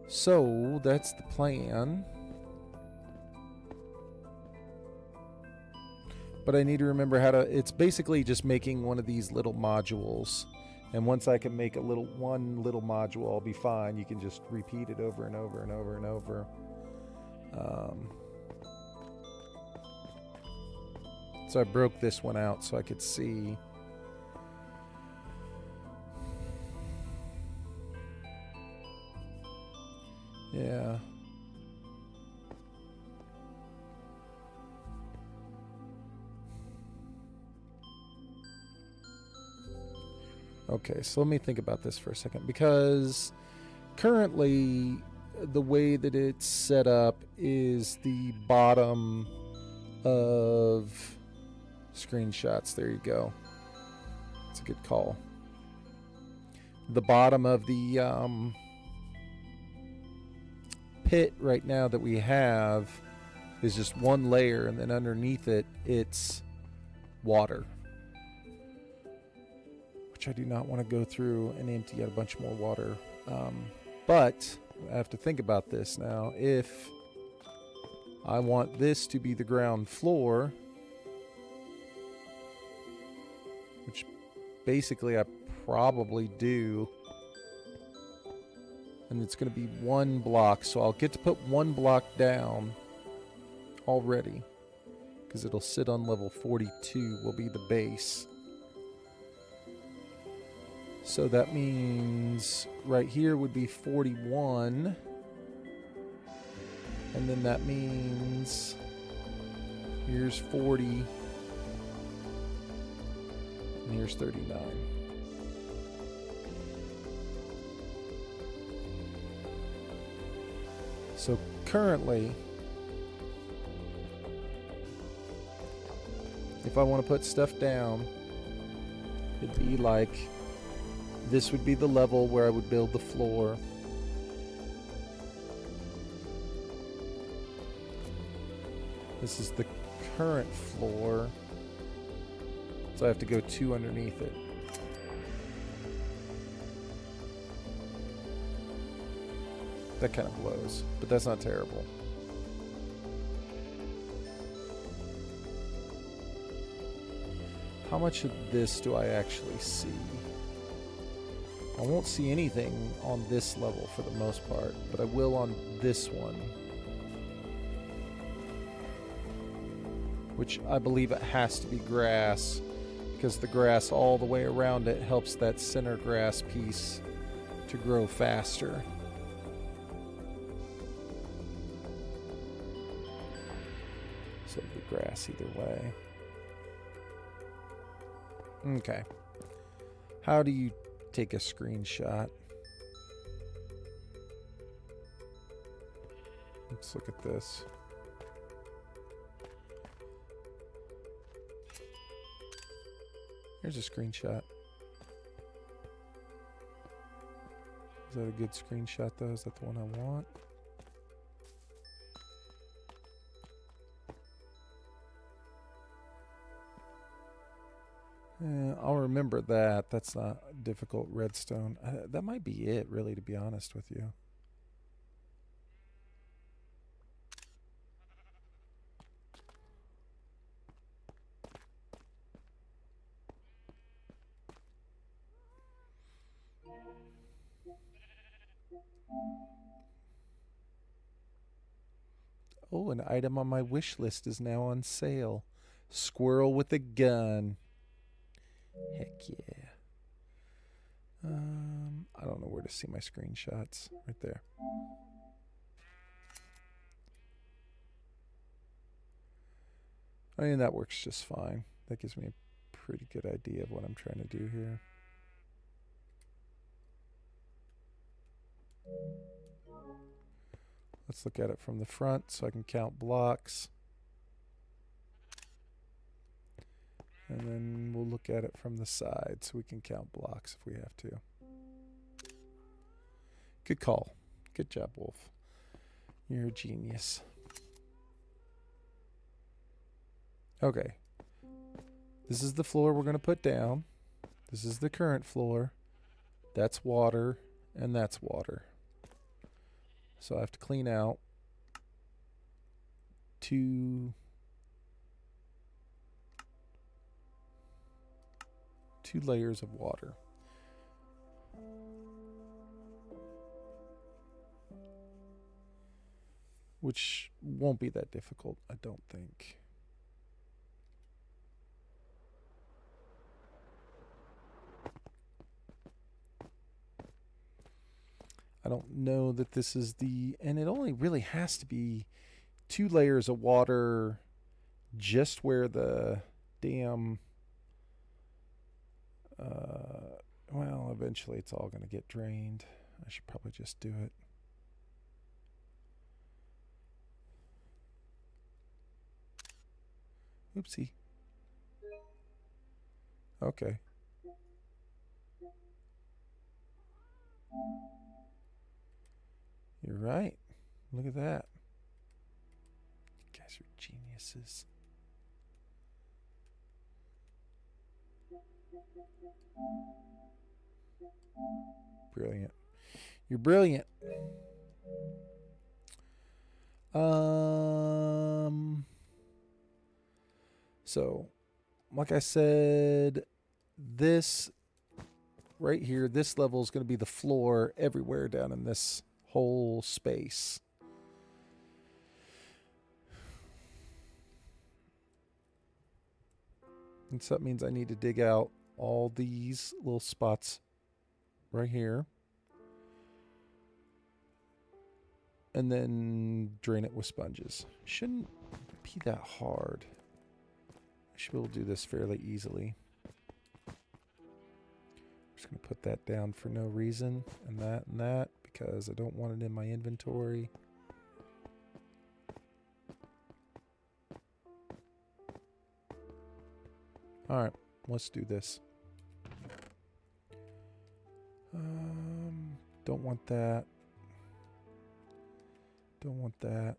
So that's the plan. But I need to remember how to, it's basically just making one of these little modules. And once I can make one little module, I'll be fine. You can just repeat it over and over and over and over. So I broke this one out so I could see. Yeah. Okay, so let me think about this for a second, because currently the way that it's set up is the bottom of screenshots. There you go. That's a good call. The bottom of the pit right now that we have is just one layer, and then underneath it, it's water. Which I do not want to go through and empty out a bunch more water. But I have to think about this now. If I want this to be the ground floor, which basically I probably do, and it's going to be one block, so I'll get to put one block down already, because it'll sit on level 42, will be the base. So that means right here would be 41. And then that means here's 40. And here's 39. So currently, if I want to put stuff down, it'd be like, this would be the level where I would build the floor. This is the current floor. So I have to go 2 underneath it. That kind of blows, but that's not terrible. How much of this do I actually see? I won't see anything on this level for the most part, but I will on this one. Which I believe it has to be grass, because the grass all the way around it helps that center grass piece to grow faster. So it'll be grass either way. Okay. How do you take a screenshot? Let's look at this. Here's a screenshot. Is that a good screenshot though? Is that the one I want? I'll remember that. That's not difficult redstone. That might be it, really, to be honest with you. Oh, an item on my wish list is now on sale. Squirrel with a gun. Heck yeah. I don't know where to see my screenshots. Right there. I mean, that works just fine. That gives me a pretty good idea of what I'm trying to do here. Let's look at it from the front so I can count blocks. And then we'll look at it from the side so we can count blocks if we have to. Good call. Good job, Wolf. You're a genius. Okay. This is the floor we're going to put down. This is the current floor. That's water, and that's water. So I have to clean out two layers of water. Which won't be that difficult, I don't think. I don't know that this is and it only really has to be 2 layers of water just where the damn, well, eventually it's all going to get drained. I should probably just do it. Oopsie. Okay. You're right. Look at that. You guys are geniuses. Brilliant. You're brilliant. So, like I said, this right here, this level is going to be the floor everywhere down in this whole space. And so that means I need to dig out all these little spots right here. And then drain it with sponges. Shouldn't be that hard. I should be able to do this fairly easily. I'm just going to put that down for no reason. And that because I don't want it in my inventory. Alright, let's do this. Don't want that. Don't want that.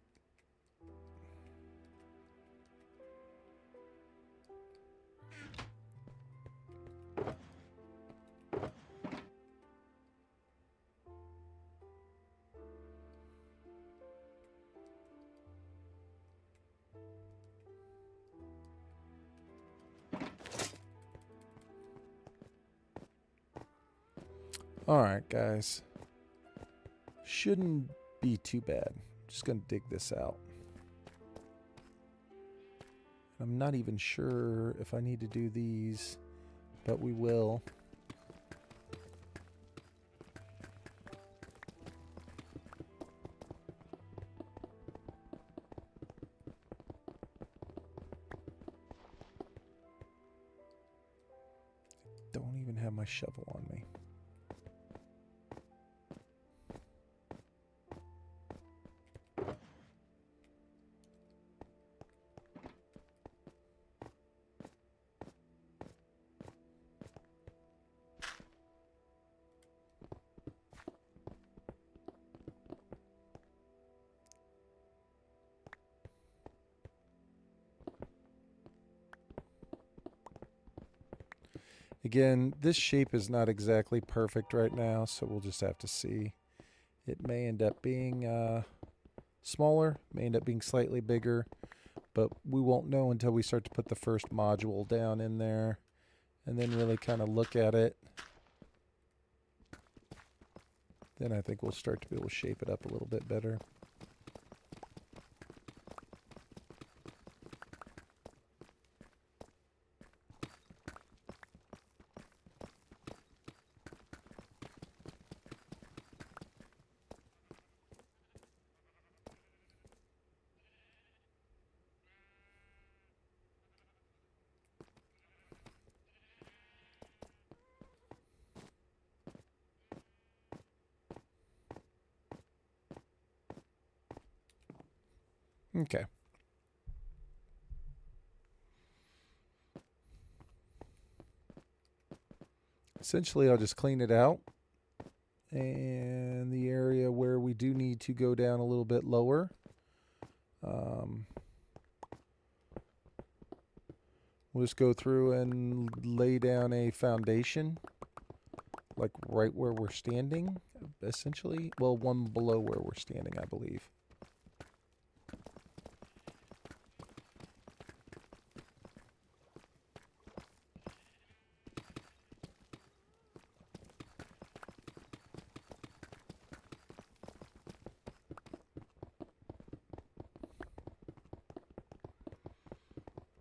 Alright, guys. Shouldn't be too bad. Just going to dig this out. I'm not even sure if I need to do these, but we will. don't even have my shovel on me. Again, this shape is not exactly perfect right now, so we'll just have to see. It may end up being smaller, may end up being slightly bigger, but we won't know until we start to put the first module down in there and then really kind of look at it. Then I think we'll start to be able to shape it up a little bit better. Okay. Essentially, I'll just clean it out. And the area where we do need to go down a little bit lower, we'll just go through and lay down a foundation, like right where we're standing, essentially. Well, one below where we're standing, I believe.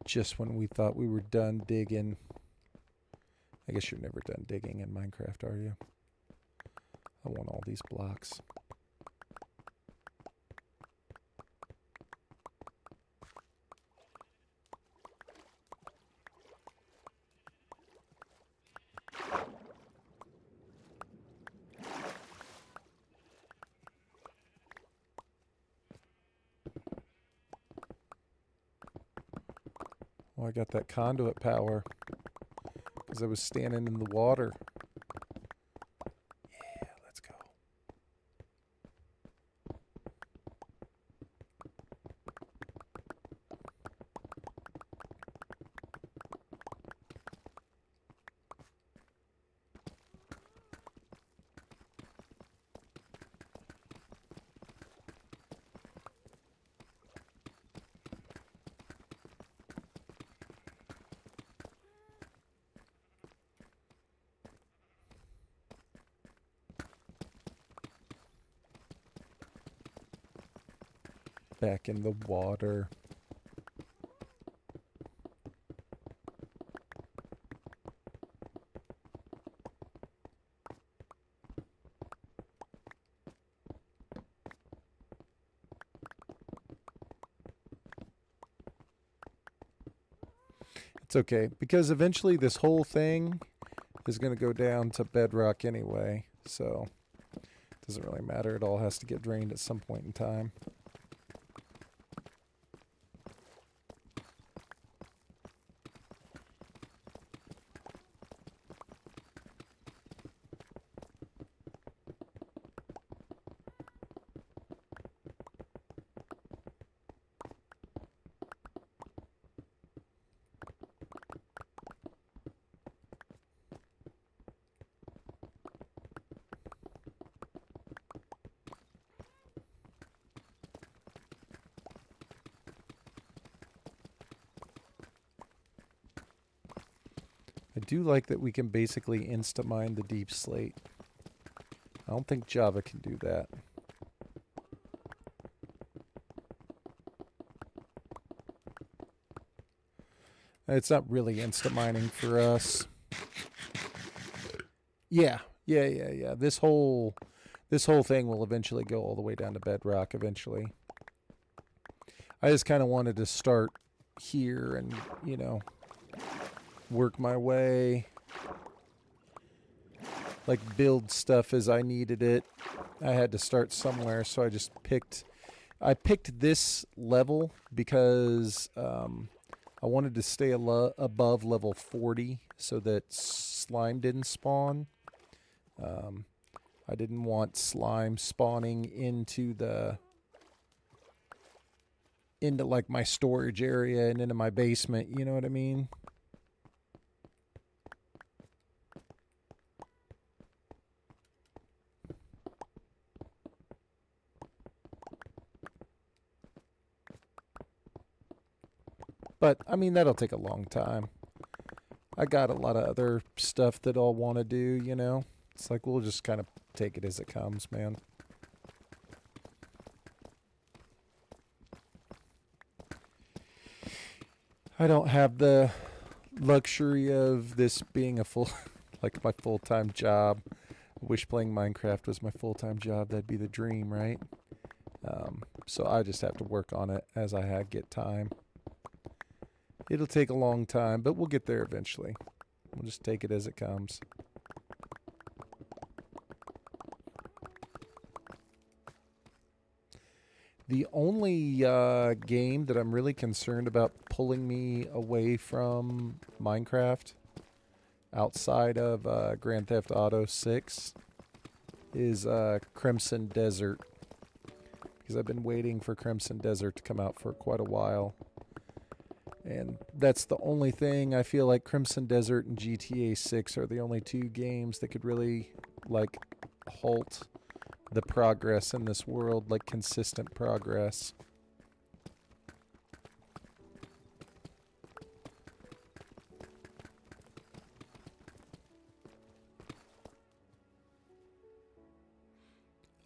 Just when we thought we were done digging. I guess you're never done digging in Minecraft, are you? I want all these blocks. Oh, I got that conduit power because I was standing in the water. Yeah, let's go. Back in the water. It's okay, because eventually this whole thing is going to go down to bedrock anyway, so it doesn't really matter. It all has to get drained at some point in time. I do like that we can basically insta-mine the deep slate. I don't think Java can do that. It's not really insta-mining for us. Yeah. This whole thing will eventually go all the way down to bedrock eventually. I just kind of wanted to start here and, work my way like build stuff as I needed it. I had to start somewhere, so I picked this level because I wanted to stay above level 40 so that slime didn't spawn. Um, I didn't want slime spawning into like my storage area and into my basement, you know what I mean? But I mean that'll take a long time. I got a lot of other stuff that I'll want to do, you know. It's like we'll just kind of take it as it comes, man. I don't have the luxury of this being a full like my full-time job. I wish playing Minecraft was my full-time job. That'd be the dream, right? So I just have to work on it as I get time. It'll take a long time, but we'll get there eventually. We'll just take it as it comes. The only game that I'm really concerned about pulling me away from Minecraft outside of Grand Theft Auto 6 is Crimson Desert. Because I've been waiting for Crimson Desert to come out for quite a while. And that's the only thing. I feel like Crimson Desert and GTA 6 are the only two games that could really like halt the progress in this world, like consistent progress.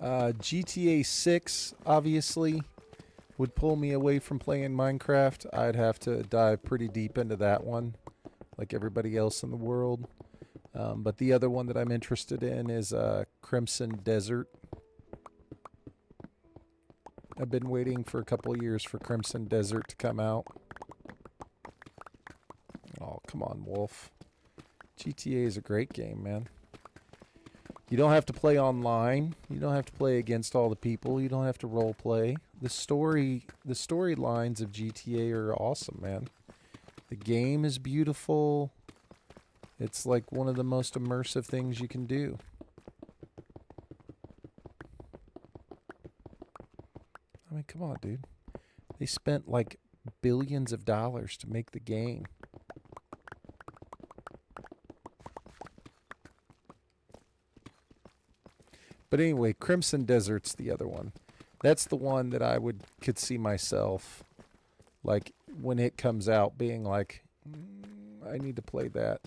GTA 6 obviously would pull me away from playing Minecraft. I'd have to dive pretty deep into that one, like everybody else in the world. But the other one that I'm interested in is Crimson Desert. I've been waiting for a couple years for Crimson Desert to come out. Oh, come on, Wolf. GTA is a great game, man. You don't have to play online. You don't have to play against all the people. You don't have to role play. The storylines of GTA are awesome, man. The game is beautiful. It's like one of the most immersive things you can do. I mean, come on, dude. They spent like billions of dollars to make the game. But anyway, Crimson Desert's the other one. That's the one that could see myself, like, when it comes out, being like, I need to play that.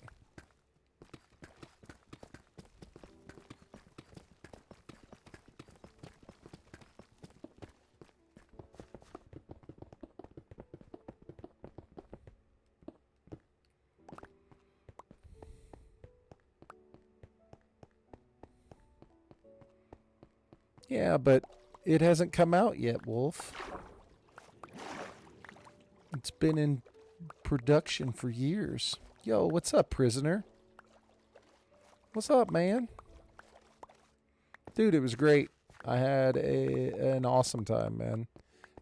Yeah, but it hasn't come out yet, Wolf. It's been in production for years. Yo, what's up, prisoner? What's up, man? Dude, it was great. I had an awesome time, man.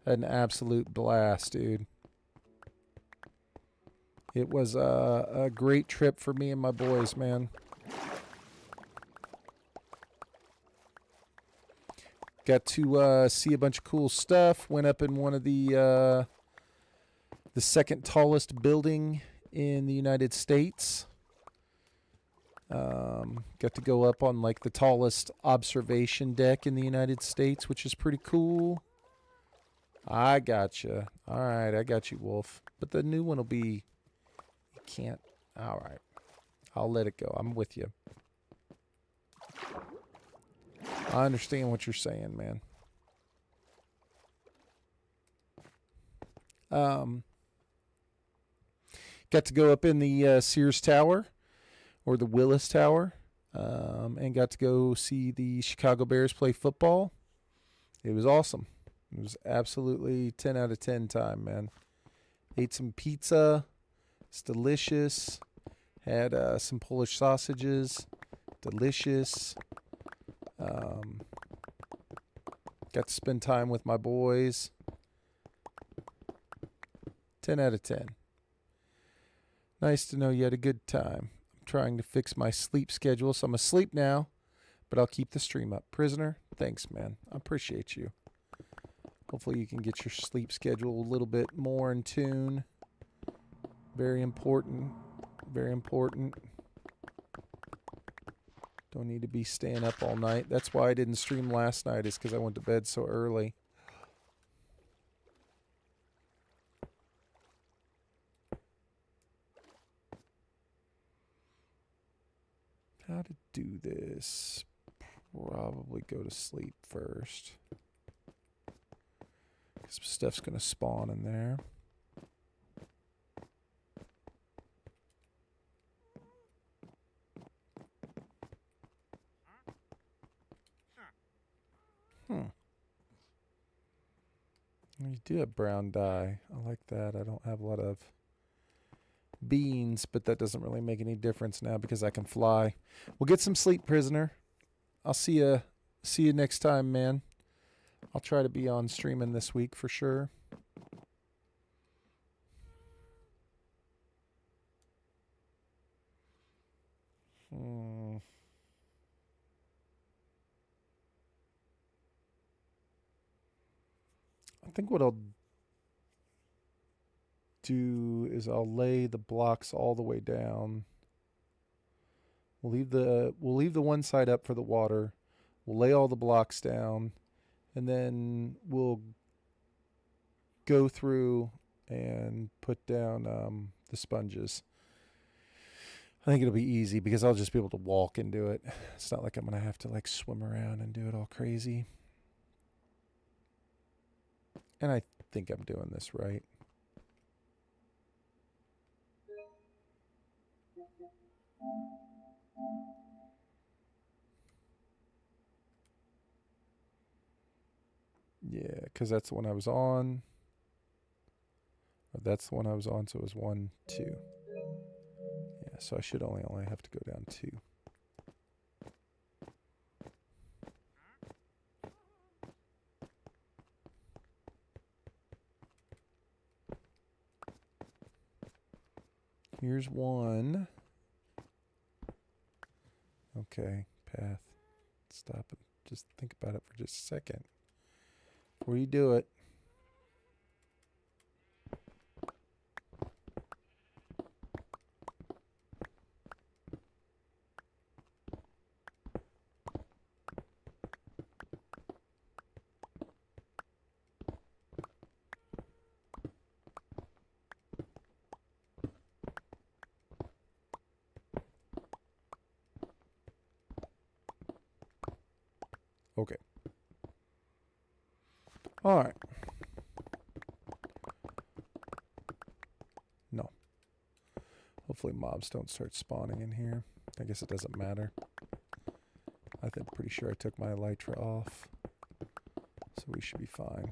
Had an absolute blast, dude. It was a great trip for me and my boys, man. Got to see a bunch of cool stuff. Went up in one of the second tallest building in the United States. Got to go up on like the tallest observation deck in the United States, which is pretty cool. I gotcha. All right, I got you, Wolf. But the new one will be... You can't... All right. I'll let it go. I'm with you. I understand what you're saying, man. Got to go up in the Sears Tower, or the Willis Tower, and got to go see the Chicago Bears play football. It was awesome. It was absolutely 10 out of 10 time, man. Ate some pizza. It's delicious. Had some Polish sausages. delicious. Got to spend time with my boys. 10 out of 10. Nice to know you had a good time. I'm trying to fix my sleep schedule, so I'm asleep now, but I'll keep the stream up. Prisoner, thanks, man. I appreciate you. Hopefully you can get your sleep schedule a little bit more in tune. Very important. Very important. Don't need to be staying up all night. That's why I didn't stream last night, is because I went to bed so early. How to do this? Probably go to sleep first. Because stuff's going to spawn in there. You do have brown dye. I like that. I don't have a lot of beans, but that doesn't really make any difference now because I can fly. We'll get some sleep, prisoner. I'll see you next time, man. I'll try to be on streaming this week for sure. I think what I'll do is I'll lay the blocks all the way down. We'll leave the one side up for the water. We'll lay all the blocks down, and then we'll go through and put down the sponges. I think it'll be easy because I'll just be able to walk and do it. It's not like I'm going to have to like swim around and do it all crazy. And I think I'm doing this right. Yeah, because that's the one I was on. Or that's the one I was on, so it was 1, 2. Yeah, so I should only have to go down 2. Here's 1. Okay, path. Stop and just think about it for just a second. Before you do it. Okay. All right. No. Hopefully mobs don't start spawning in here. I guess it doesn't matter. I'm pretty sure I took my elytra off. So we should be fine.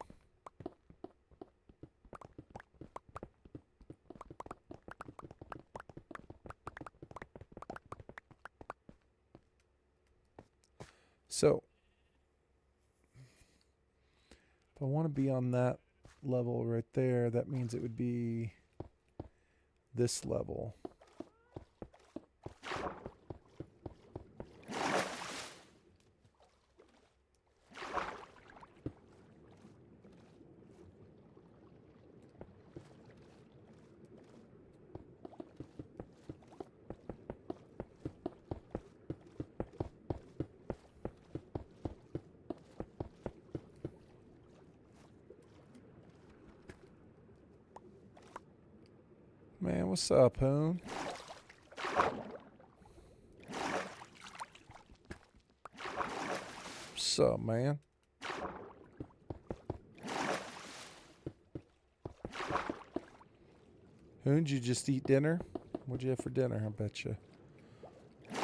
So, if I want to be on that level right there, that means it would be this level. Man, what's up, Hoon? What's up, man? Hoon, did you just eat dinner? What'd you have for dinner, I bet you?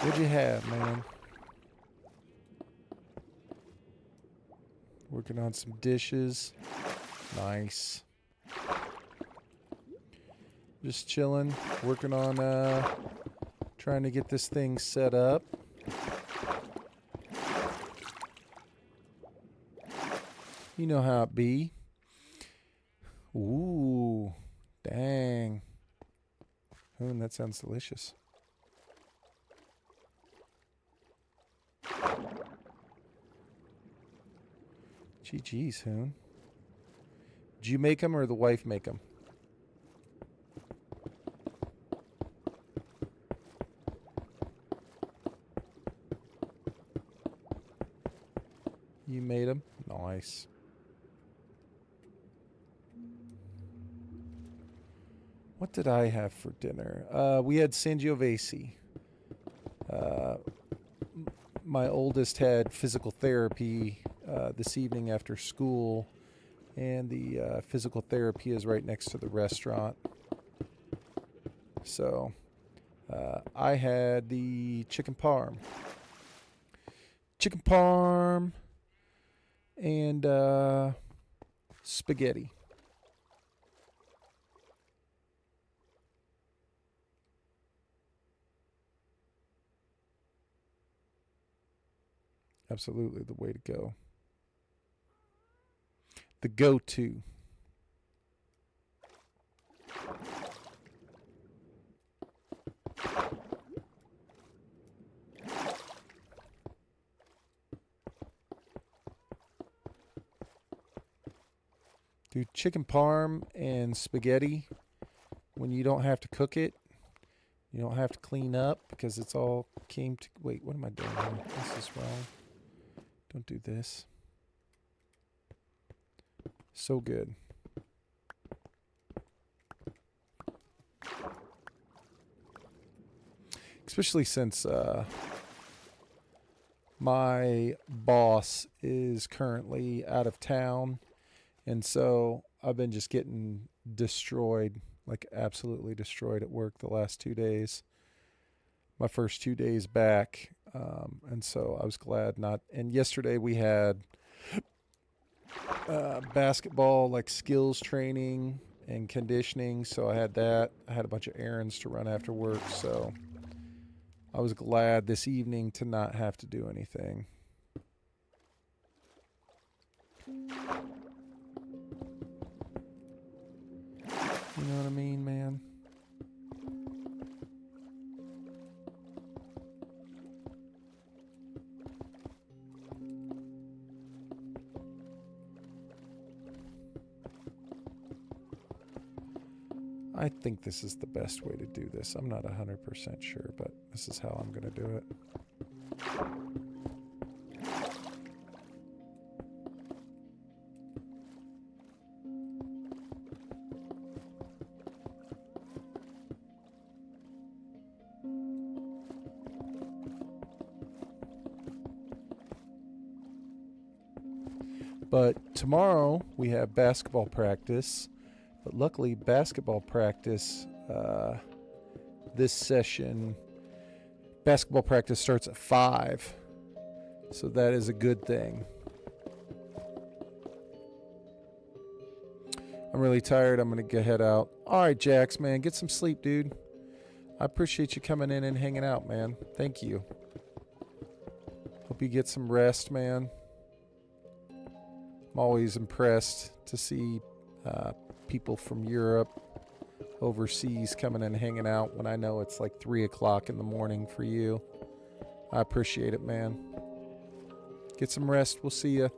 What'd you have, man? Working on some dishes. Nice. Just chilling, working on trying to get this thing set up. You know how it be. Ooh, dang. Hoon, that sounds delicious. GG's, Hoon. Did you make them or the wife make them? You made them? Nice. What did I have for dinner? We had Sangiovese. My oldest had physical therapy this evening after school, and the physical therapy is right next to the restaurant. So I had the chicken parm. Chicken parm and spaghetti. Absolutely the way to go. The go-to. Dude, chicken parm and spaghetti, when you don't have to cook it, you don't have to clean up because it's all came to... Wait, what am I doing here? This is wrong. Don't do this. So good. Especially since my boss is currently out of town. And so I've been just getting destroyed, like absolutely destroyed at work the last 2 days. My first 2 days back. And so I was glad not. And yesterday we had basketball, like skills training and conditioning. So I had that. I had a bunch of errands to run after work. So I was glad this evening to not have to do anything. You know what I mean, man? I think this is the best way to do this. I'm not 100% sure, but this is how I'm going to do it. But tomorrow we have basketball practice. But luckily, basketball practice, this session, basketball practice starts at 5. So that is a good thing. I'm really tired. I'm going to head out. All right, Jax, man, get some sleep, dude. I appreciate you coming in and hanging out, man. Thank you. Hope you get some rest, man. I'm always impressed to see people from Europe, overseas, coming and hanging out when I know it's like 3 o'clock in the morning for you. I appreciate it, man. Get some rest. We'll see you.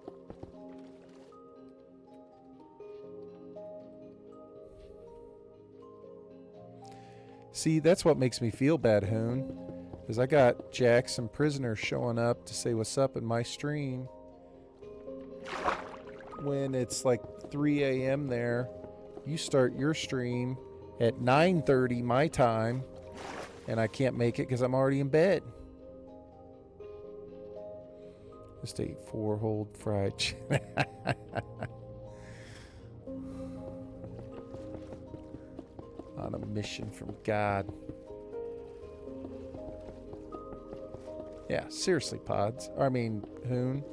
See, that's what makes me feel bad, Hoon, is I got Jackson Prisoner showing up to say what's up in my stream when it's like 3 a.m. there. You start your stream at 9:30 my time, and I can't make it because I'm already in bed. Just ate 4-hold fried chicken. On a mission from God. Yeah, seriously, Pods. Hoon.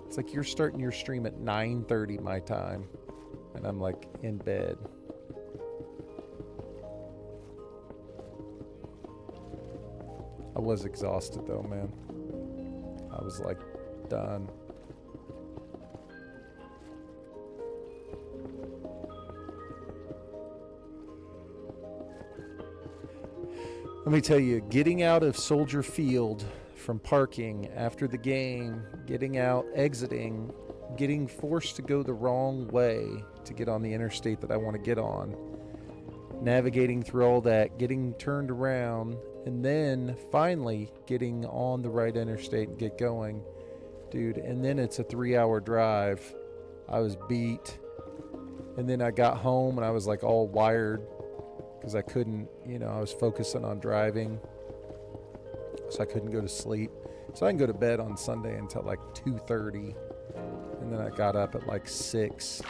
It's like you're starting your stream at 9:30 my time, and I'm like in bed. I was exhausted though, man. I was like done. Let me tell you, getting out of Soldier Field from parking after the game, getting out, exiting, getting forced to go the wrong way to get on the interstate that I want to get on, navigating through all that, getting turned around, and then finally getting on the right interstate and get going. Dude, and then it's a 3-hour drive. I was beat. And then I got home and I was like all wired because I couldn't, I was focusing on driving. So I couldn't go to sleep. So I didn't go to bed on Sunday until like 2:30. And then I got up at like 6.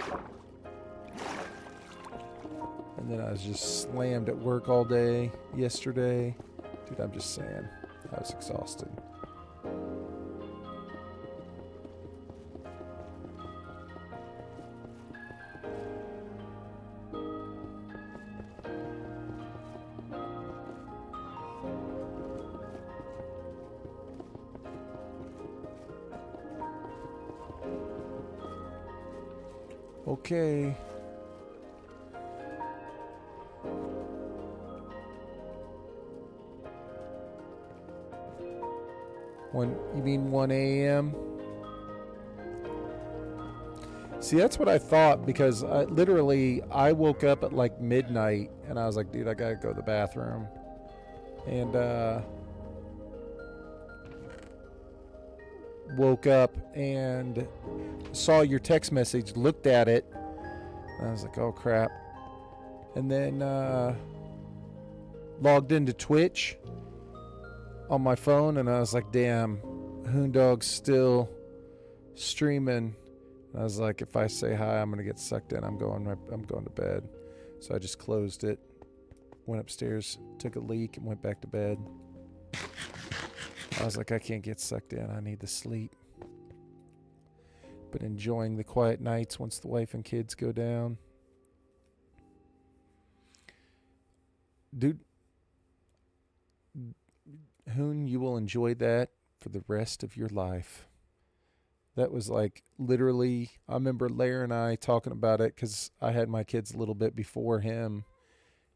And then I was just slammed at work all day yesterday. Dude, I'm just saying, I was exhausted. Okay. You mean 1 a.m.? See, that's what I thought because I woke up at like midnight and I was like, dude, I gotta go to the bathroom. And woke up and saw your text message, looked at it, and I was like, oh crap. And then logged into Twitch on my phone and I was like, damn, Hoondog's still streaming. And I was like, if I say hi, I'm gonna get sucked in. I'm going to bed. So I just closed it, went upstairs, took a leak, and went back to bed. I was like, I can't get sucked in. I need to sleep. But enjoying the quiet nights once the wife and kids go down. Dude, Hoon, you will enjoy that for the rest of your life. That was like literally, I remember Lair and I talking about it because I had my kids a little bit before him.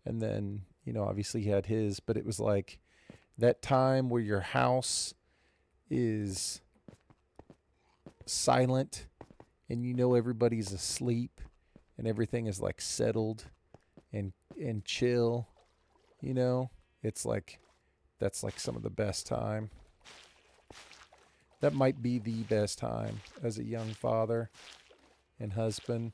And then, obviously he had his, but it was like that time where your house is silent and everybody's asleep and everything is like settled and chill, it's like that's like some of the best time. That might be the best time as a young father and husband.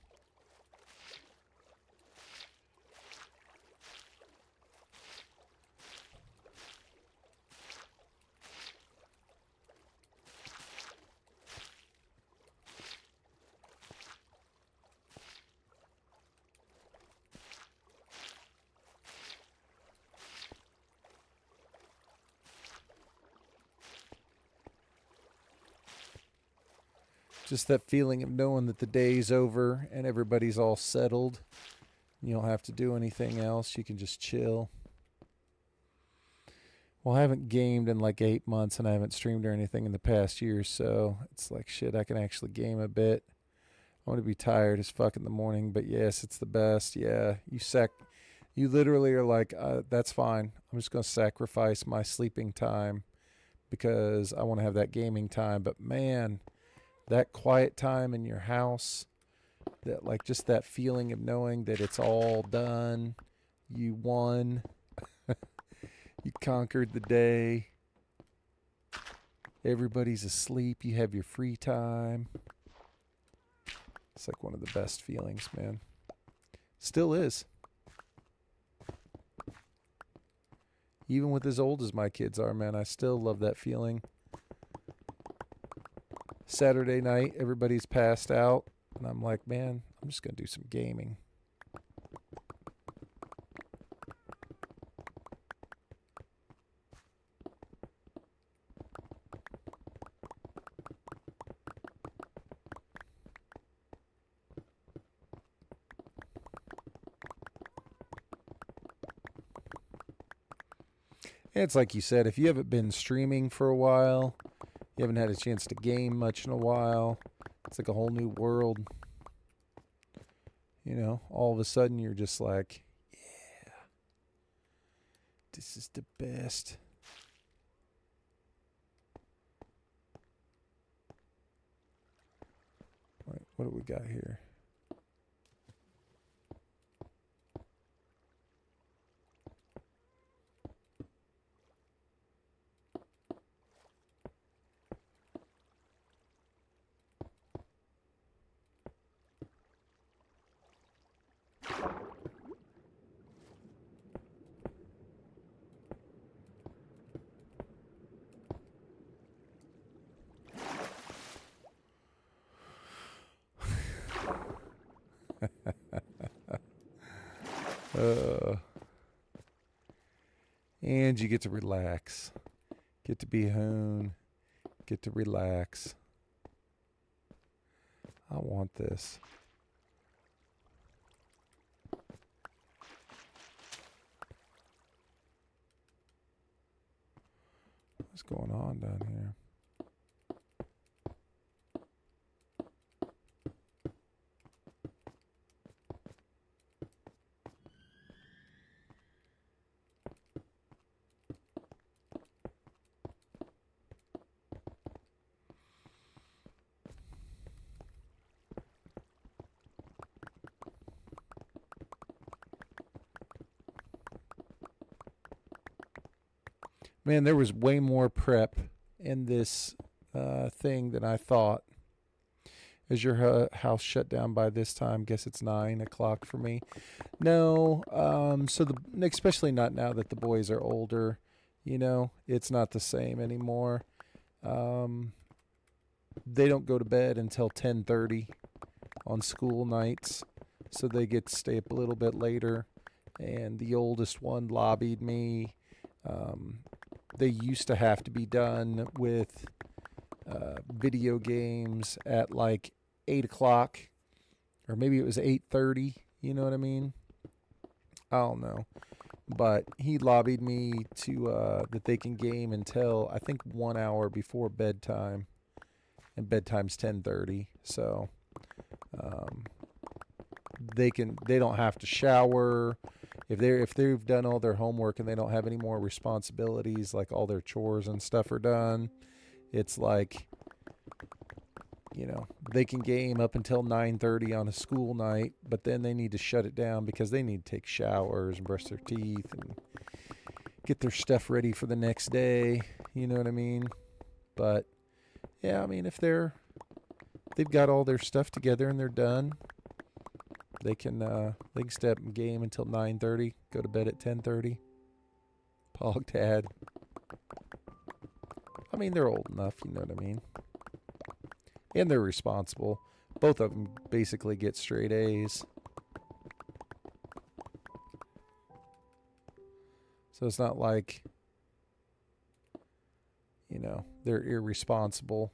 Just that feeling of knowing that the day's over and everybody's all settled. You don't have to do anything else. You can just chill. Well, I haven't gamed in like 8 months and I haven't streamed or anything in the past year, so it's like shit, I can actually game a bit. I'm going to be tired as fuck in the morning, but yes, it's the best. Yeah, you literally are like, that's fine. I'm just going to sacrifice my sleeping time because I want to have that gaming time. But man, that quiet time in your house, that like just that feeling of knowing that it's all done, you won, you conquered the day, everybody's asleep, you have your free time. It's like one of the best feelings, man. Still is. Even with as old as my kids are, man, I still love that feeling. Saturday night, everybody's passed out, and I'm like, man, I'm just going to do some gaming. And it's like you said, if you haven't been streaming for a while, you haven't had a chance to game much in a while, it's like a whole new world. All of a sudden you're just like, yeah, This is the best. Right, what do we got here? And you get to relax. Get to be home. Get to relax. I want this. What's going on down here? Man, there was way more prep in this thing than I thought. Is your house shut down by this time? Guess it's 9 o'clock for me. No, so especially not now that the boys are older. You know, it's not the same anymore. They don't go to bed until 10:30 on school nights, so they get to stay up a little bit later. And the oldest one lobbied me. They used to have to be done with video games at like 8 o'clock, or maybe it was 8:30. You know what I mean? I don't know, but he lobbied me to that they can game until I think 1 hour before bedtime, and bedtime's 10:30. So they don't have to shower if they've done all their homework and they don't have any more responsibilities, like all their chores and stuff are done. It's like, you know, they can game up until 9:30 on a school night, but then they need to shut it down because they need to take showers and brush their teeth and get their stuff ready for the next day. You know what I mean? But yeah, I mean, if they've got all their stuff together and they're done, they can stay up and game until 9:30, go to bed at 10:30. Pog Dad. I mean, they're old enough, you know what I mean? And they're responsible. Both of them basically get straight A's. So it's not like, you know, they're irresponsible.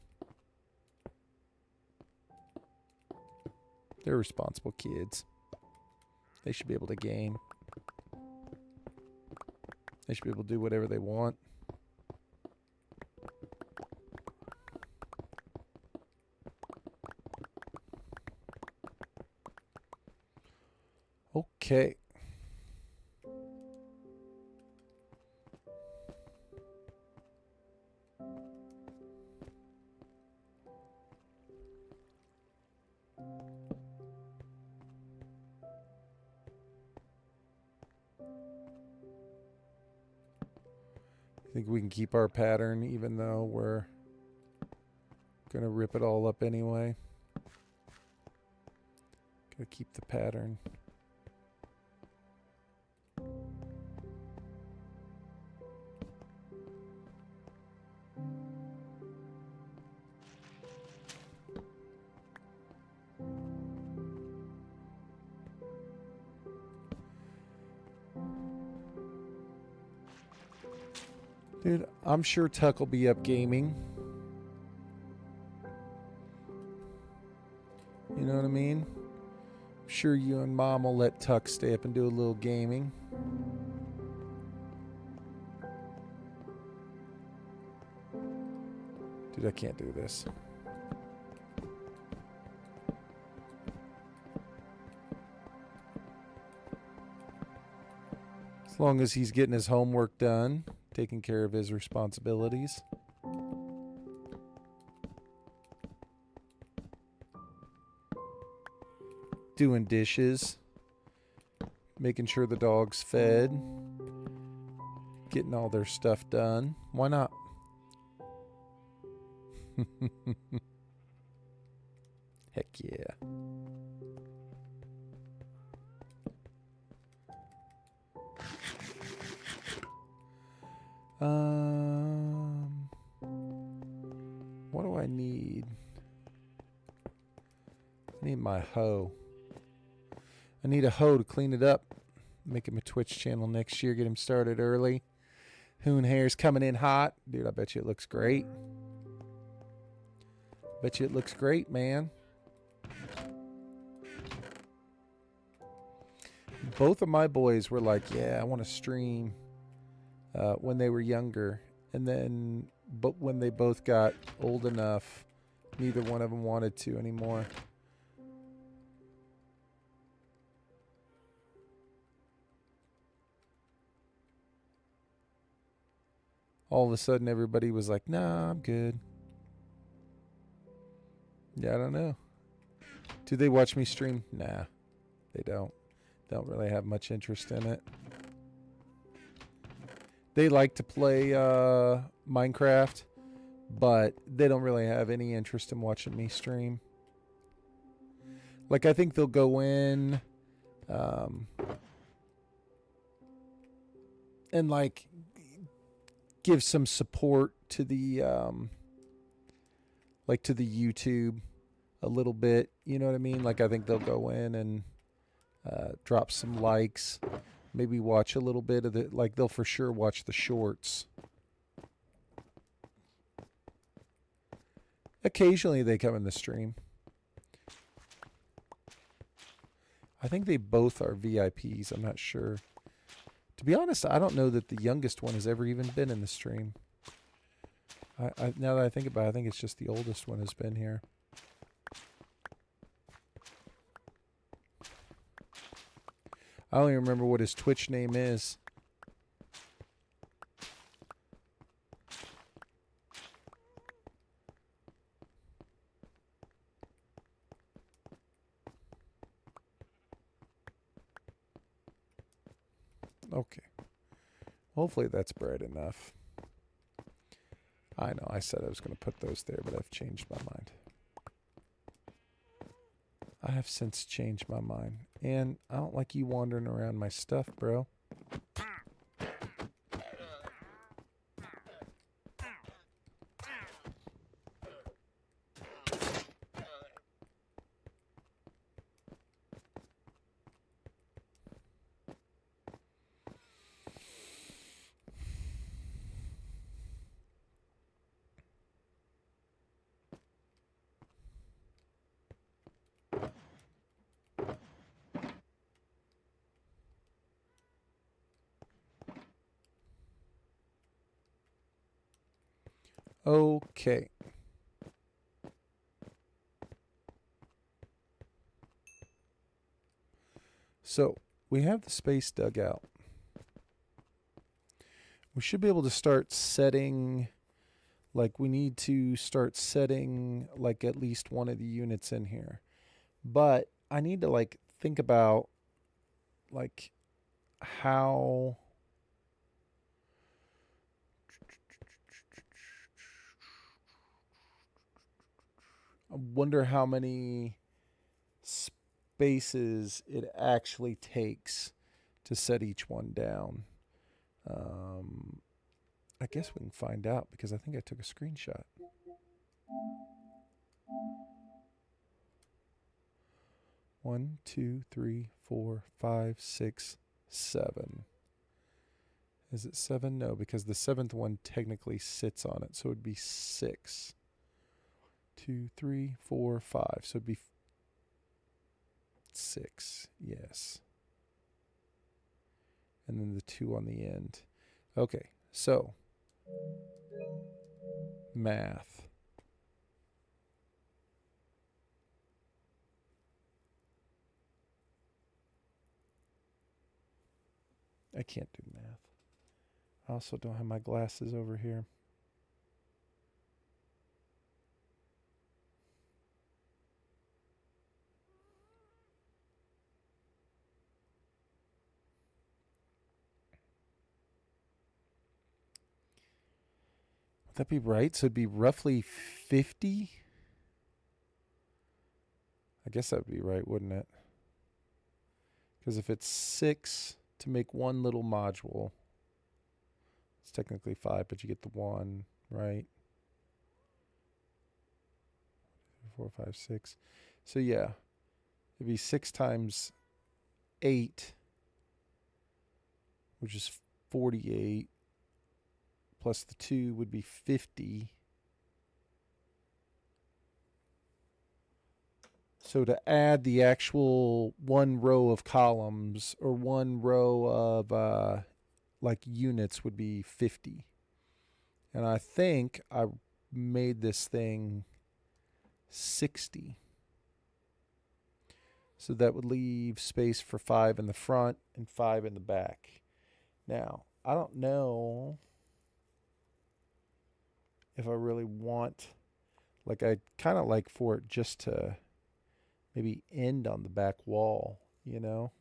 They're responsible kids. They should be able to game. They should be able to do whatever they want. Okay. I think we can keep our pattern even though we're going to rip it all up anyway. Got to keep the pattern. Dude, I'm sure Tuck will be up gaming. You know what I mean? I'm sure you and Mom will let Tuck stay up and do a little gaming. Dude, I can't do this. As long as he's getting his homework done, taking care of his responsibilities. Doing dishes. Making sure the dog's fed. Getting all their stuff done. Why not? Heck yeah. What do I need? I need my hoe. I need a hoe to clean it up. Make him a Twitch channel next year. Get him started early. Hoon hair's coming in hot. Dude, I bet you it looks great. Bet you it looks great, man. Both of my boys were like, yeah, I want to stream when they were younger. And then, but when they both got old enough, neither one of them wanted to anymore. All of a sudden, everybody was like, nah, I'm good. Yeah, I don't know. Do they watch me stream? Nah, they don't. They don't really have much interest in it. They like to play Minecraft, but they don't really have any interest in watching me stream. Like, I think they'll go in and, like, give some support to the, like, to the YouTube a little bit. You know what I mean? Like, I think they'll go in and drop some likes. Maybe watch a little bit of the, like, they'll for sure watch the shorts. Occasionally they come in the stream. I think they both are VIPs. I'm not sure. To be honest, I don't know that the youngest one has ever even been in the stream. Now that I think about it, I think it's just the oldest one has been here. I don't even remember what his Twitch name is. Okay. Hopefully that's bright enough. I know, I said I was going to put those there, but I've changed my mind. I have since changed my mind. And I don't like you wandering around my stuff, bro. Okay. So, we have the space dug out. We should be able to start setting, like, we need to start setting, like, at least one of the units in here. But I need to, like, think about, like, how... I wonder how many spaces it actually takes to set each one down. I guess we can find out because I think I took a screenshot. 1, 2, 3, 4, 5, 6, 7. Is it 7? No, because the 7th one technically sits on it, so it'd be 6. 2, 3, 4, 5. So it'd be 6. Yes. And then the 2 on the end. Okay, so math. I can't do math. I also don't have my glasses over here. Would that be right? So it'd be roughly 50? I guess that would be right, wouldn't it? Because if it's 6 to make one little module, it's technically 5, but you get the 1, right? 4, 5, 6. So yeah, it'd be 6 times 8, which is 48, plus the 2 would be 50. So to add the actual one row of columns or one row of like units would be 50. And I think I made this thing 60. So that would leave space for 5 in the front and 5 in the back. Now, I don't know if I really want, like, I'd kind of like for it just to maybe end on the back wall, you know?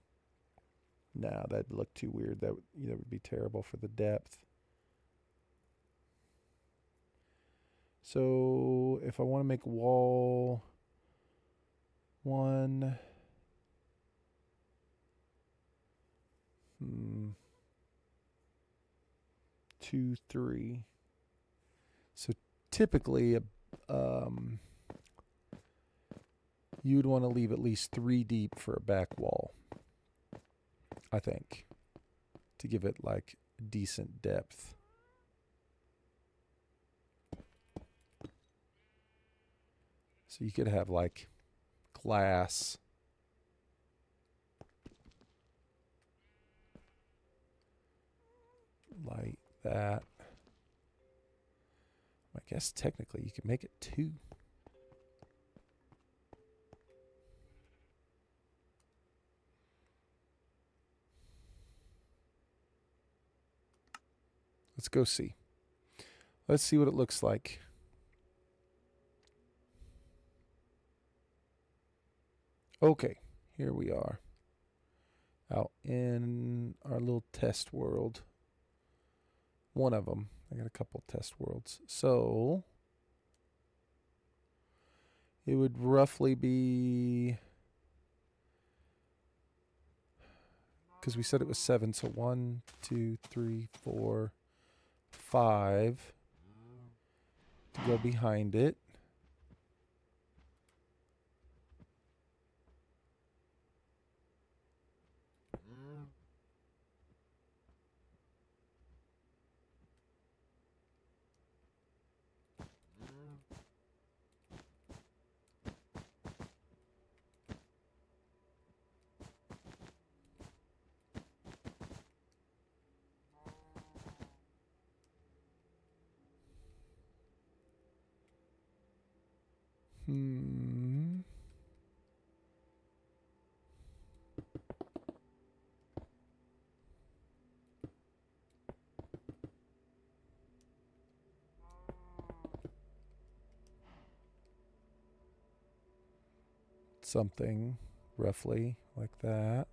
No, that'd look too weird. That would be terrible for the depth. So if I want to make wall 1, 2, 3. So typically, you'd want to leave at least 3 deep for a back wall, I think, to give it like decent depth. So you could have like glass like that. I guess technically you could make it 2. Let's go see. Let's see what it looks like. Okay, here we are. Out in our little test world. One of them. I got a couple test worlds. So it would roughly be, because we said it was 7, so 1, 2, 3, 4, 5 to go behind it. Something roughly like that.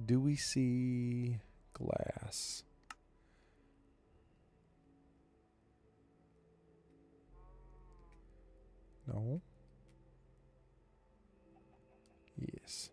Do we see glass? No. Yes.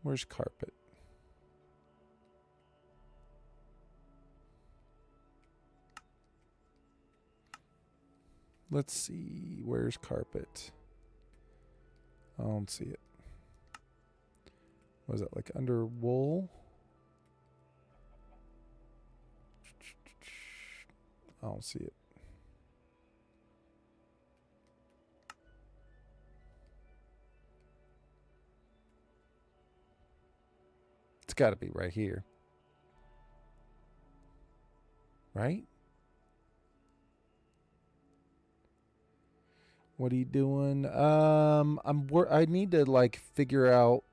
Where's carpet? Let's see. Where's carpet? I don't see it. Was it like under wool? I don't see it. It's got to be right here. Right? What are you doing? I need to like figure out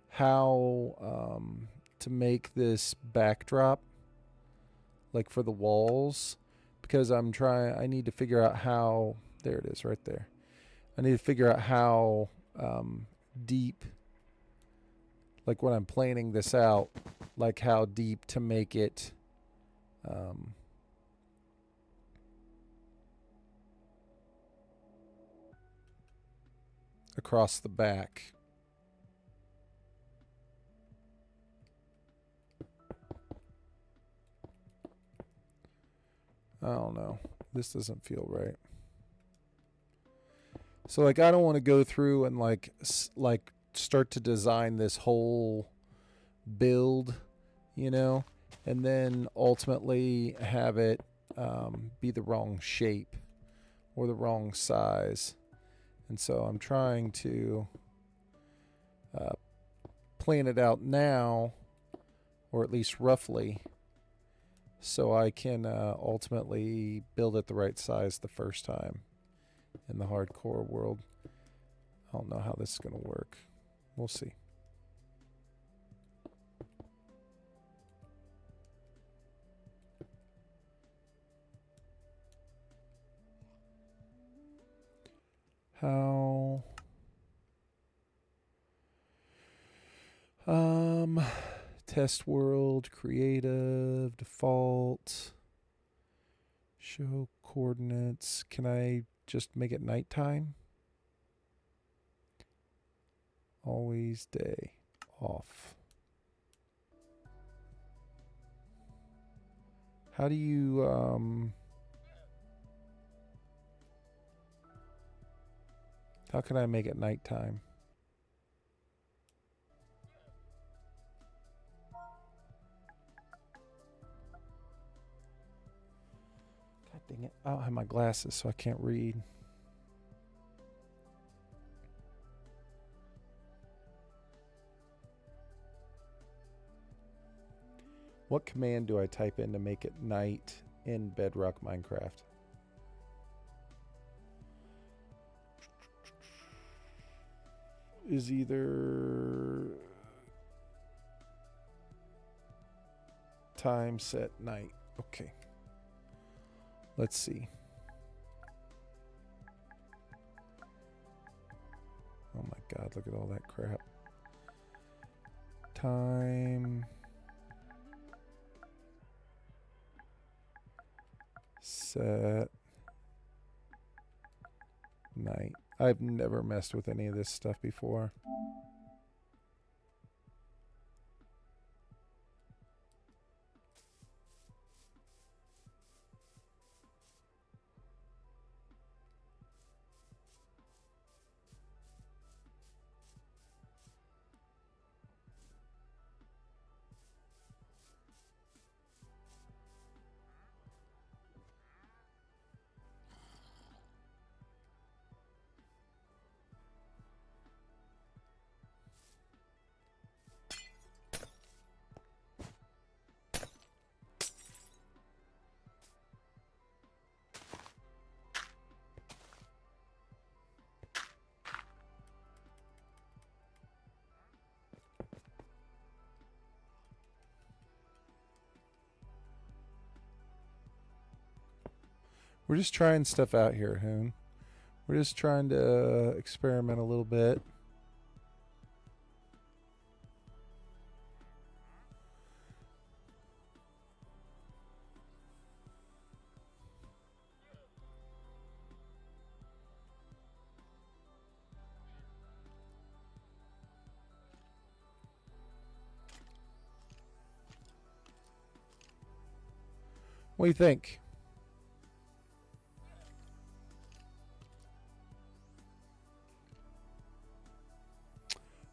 how to make this backdrop like for the walls, because I need to figure out how, there it is right there. I need to figure out how deep, like when I'm planning this out, like how deep to make it across the back. I don't know. This doesn't feel right. So like I don't want to go through and like start to design this whole build, you know, and then ultimately have it be the wrong shape or the wrong size. And so I'm trying to plan it out now, or at least roughly, so I can ultimately build it the right size the first time in the hardcore world. I don't know how this is going to work. We'll see. How test world, creative, default, show coordinates. Can I just make it nighttime? Always day, off. How do you how can I make it nighttime? God dang it. I don't have my glasses, so I can't read. What command do I type in to make it night in Bedrock Minecraft? Is either time set night. Okay. Let's see. Oh my god, look at all that crap. Time set night. I've never messed with any of this stuff before. We're just trying stuff out here, Hoon. We're just trying to experiment a little bit. What do you think?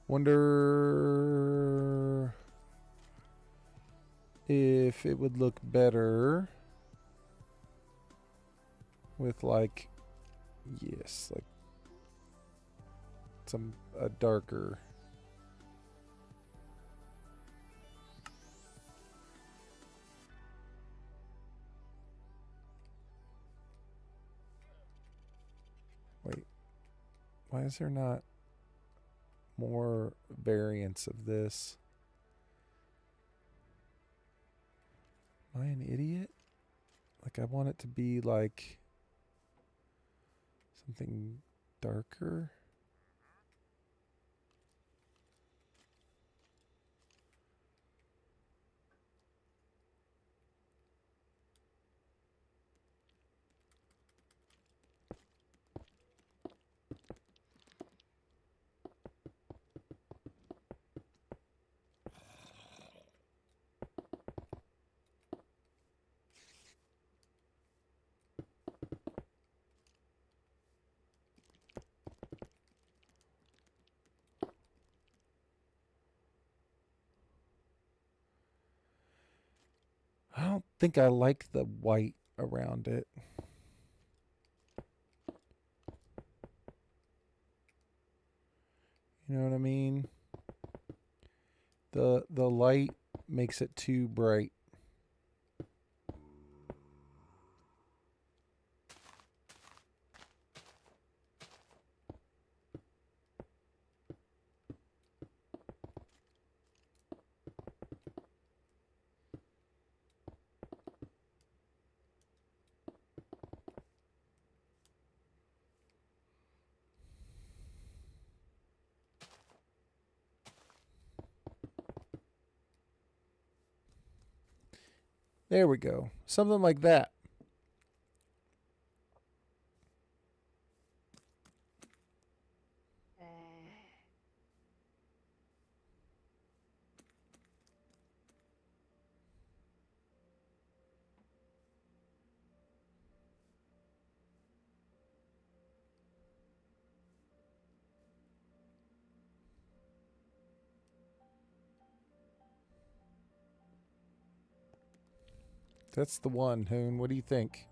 Wonder if it would look better with like, yes, like some a darker. Wait, why is there not more variants of this? Am I an idiot? Like I want it to be like something darker. I don't think I like the white around it. You know what I mean? The light makes it too bright. There we go. Something like that. That's the one, Hoon. What do you think?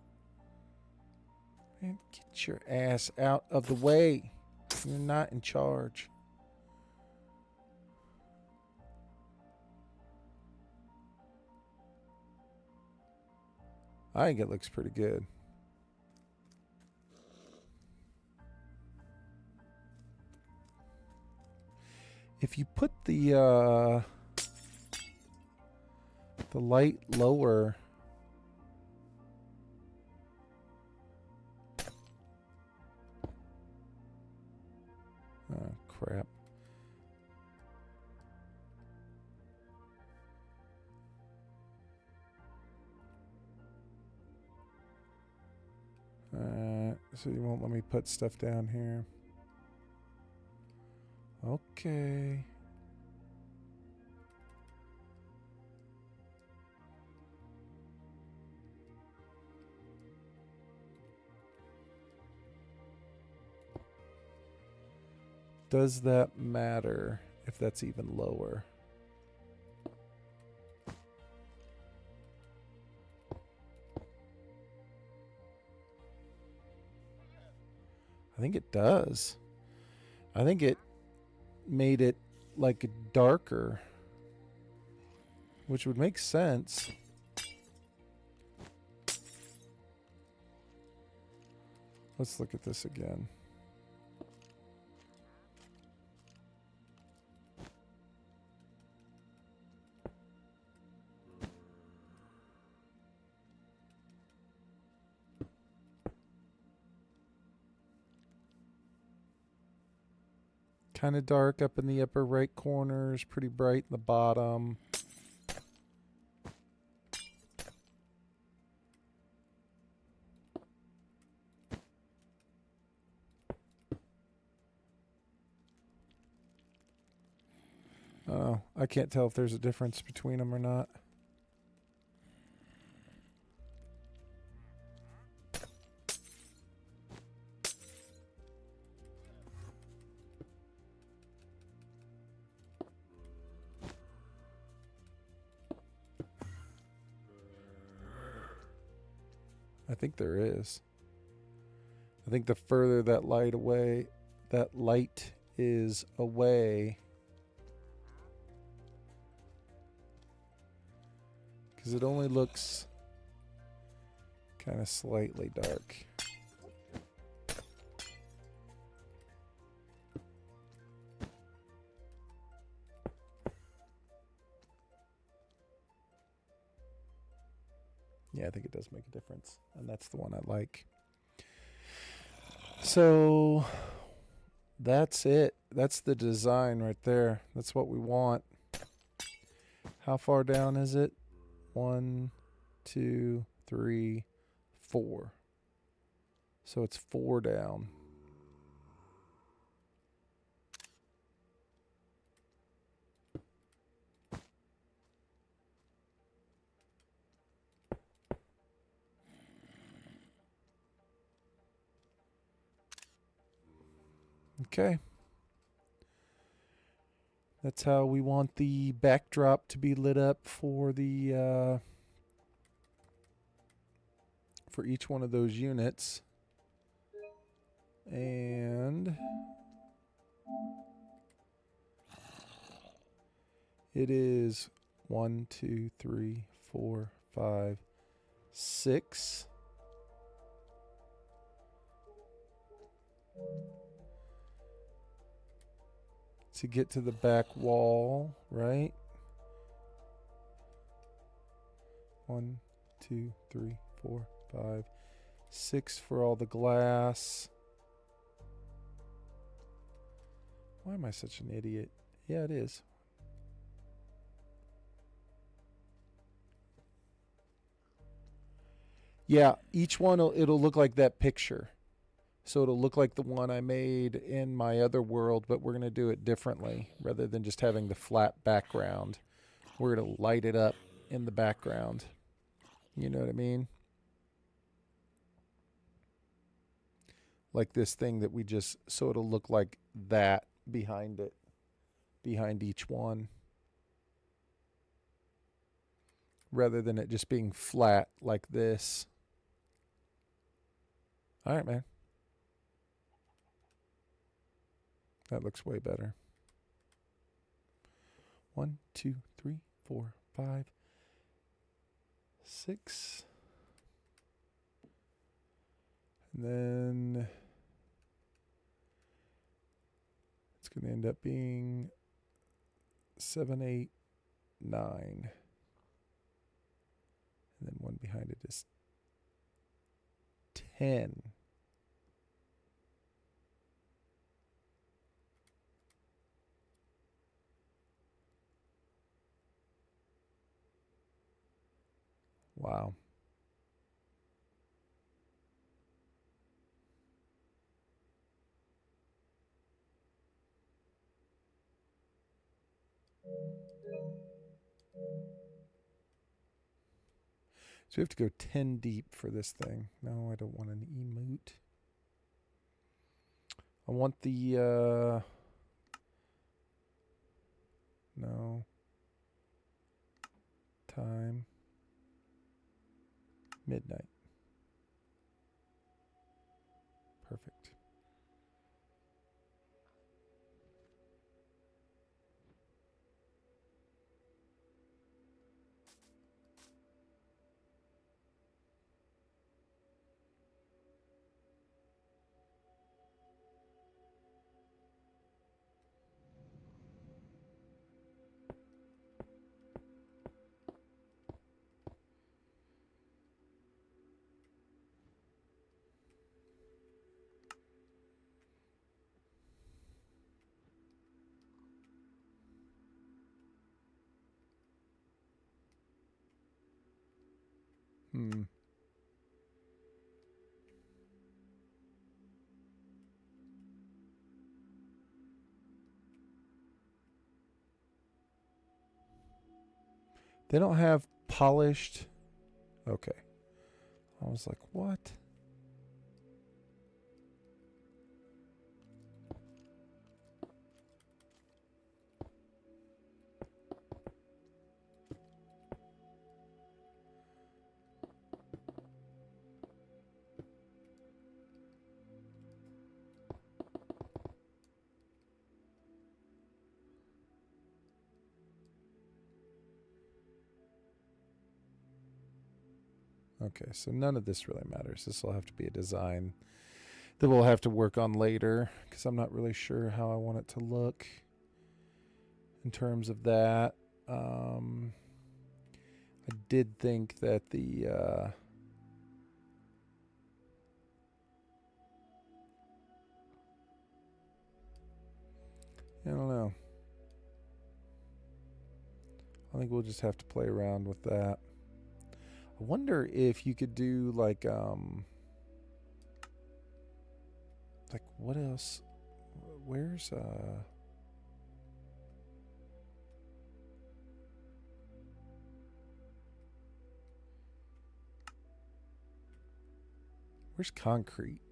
Man, get your ass out of the way. You're not in charge. I think it looks pretty good. If you put the light lower, oh crap. So you won't let me put stuff down here. Okay. Does that matter if that's even lower? I think it does. I think it made it like darker, which would make sense. Let's look at this again. Kind of dark up in the upper right corners, pretty bright in the bottom. Oh, I can't tell if there's a difference between them or not. I think there is. I think the further that light is away, because it only looks kind of slightly dark. Yeah, I think it does make a difference, and that's the one I like. So that's it. That's the design right there. That's what we want. How far down is it? 1, 2, 3, 4. So it's 4 down. Okay. That's how we want the backdrop to be lit up for the for each one of those units. And it is 1, 2, 3, 4, 5, 6. To get to the back wall, right? 1, 2, 3, 4, 5, 6 for all the glass. Why am I such an idiot? Yeah, it is. Yeah, each one it'll look like that picture. So it'll look like the one I made in my other world, but we're going to do it differently. Rather than just having the flat background, we're going to light it up in the background. You know what I mean? Like this thing that we just, so it'll look like that behind it, behind each one. Rather than it just being flat like this. All right, man. That looks way better. 1, 2, 3, 4, 5, 6. And then it's going to end up being 7, 8, 9. And then one behind it is 10. Wow. So we have to go 10 deep for this thing. No, I don't want an emote. I want the, no. Time. Midnight. Perfect. They don't have polished. Okay. I was like, what? Okay, so none of this really matters. This will have to be a design that we'll have to work on later because I'm not really sure how I want it to look in terms of that. I did think that the I don't know. I think we'll just have to play around with that. I wonder if you could do like what else? Where's where's concrete?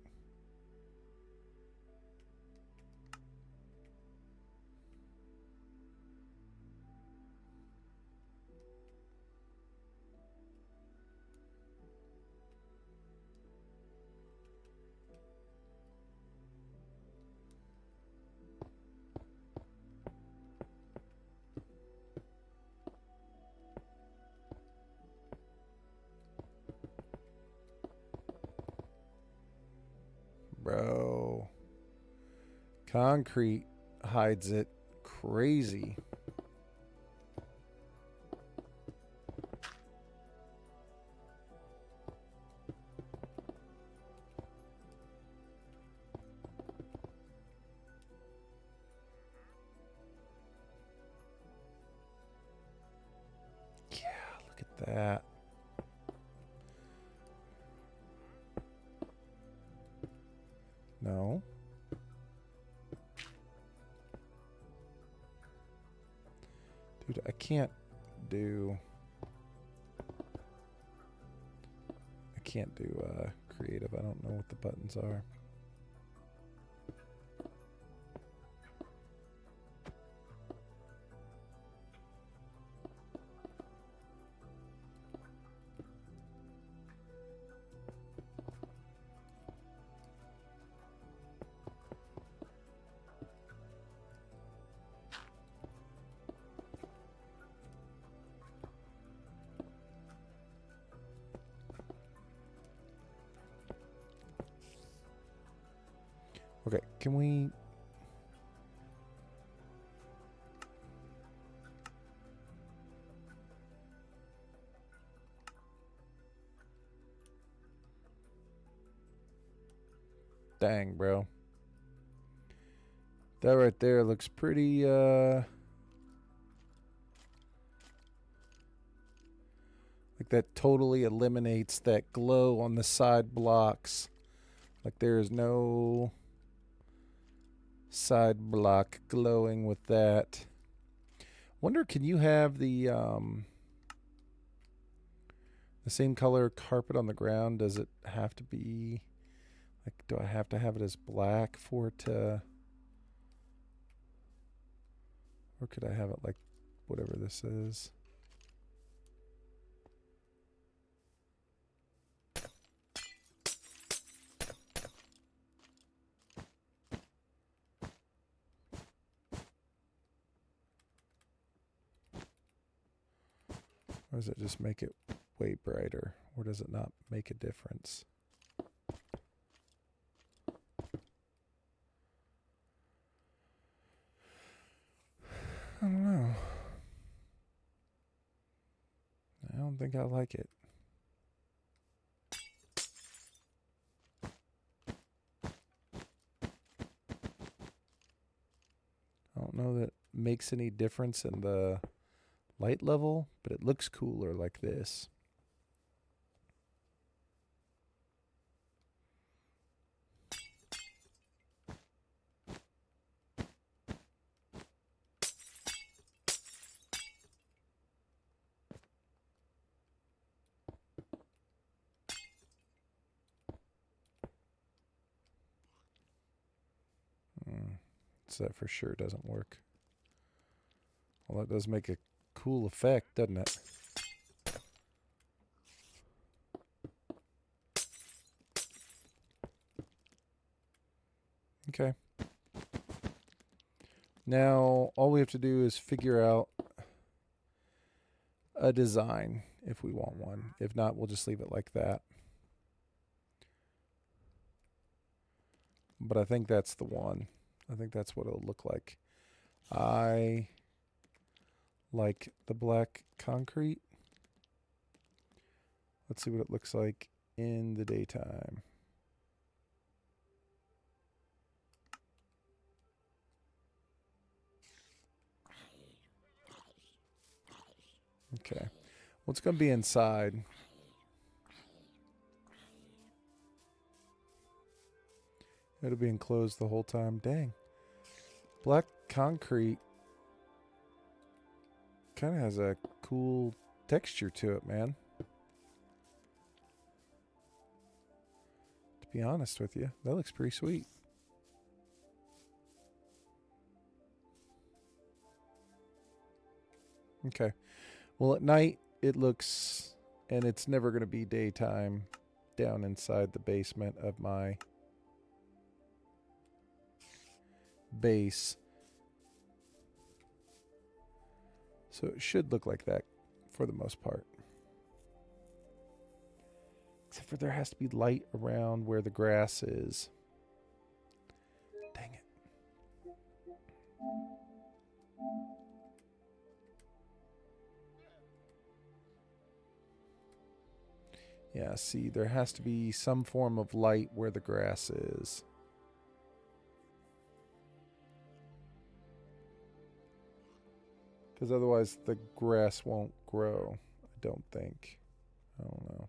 Bro. Concrete hides it crazy. Yeah, look at that. No. Dude, I can't do creative. I don't know what the buttons are. Okay, can we... Dang, bro. That right there looks pretty, like that totally eliminates that glow on the side blocks. Like there is no side block glowing with that. Wonder, can you have the same color carpet on the ground? Does it have to be, like, do I have to have it as black for it to, or could I have it like whatever this is? Or does it just make it way brighter? Or does it not make a difference? I don't know. I don't think I like it. I don't know that makes any difference in the light level, but it looks cooler like this. So that for sure doesn't work. Well, that does make a cool effect, doesn't it? Okay. Now, all we have to do is figure out a design. if we want one. If not, we'll just leave it like that. But I think that's the one. I think that's what it'll look like. I like the black concrete. Let's see what it looks like in the daytime. Okay. Well, it's going to be inside. It'll be enclosed the whole time. Dang. Black concrete kind of has a cool texture to it, man. To be honest with you, that looks pretty sweet. Okay. Well, at night, it looks, and it's never going to be daytime down inside the basement of my base. So it should look like that for the most part. Except for there has to be light around where the grass is. Dang it. Yeah, see, there has to be some form of light where the grass is. Because otherwise the grass won't grow, I don't think. I don't know.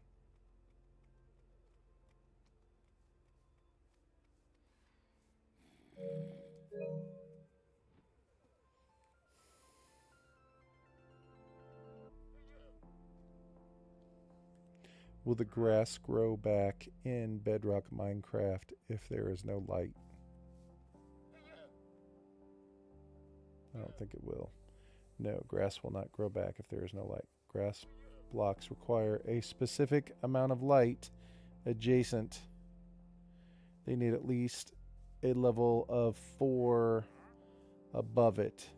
Will the grass grow back in Bedrock Minecraft if there is no light? I don't think it will. No, grass will not grow back if there is no light. Grass blocks require a specific amount of light adjacent. They need at least a level of 4 above it.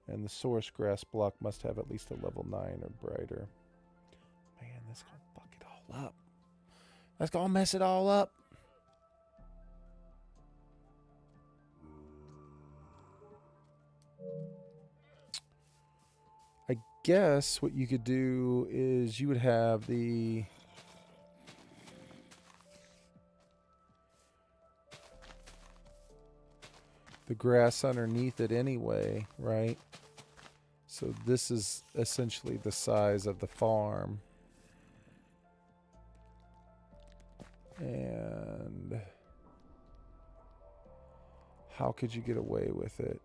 And the source grass block must have at least a level 9 or brighter. Man, that's going to fuck it all up. That's going to mess it all up. I guess what you could do is you would have the grass underneath it anyway, right? So this is essentially the size of the farm. And how could you get away with it?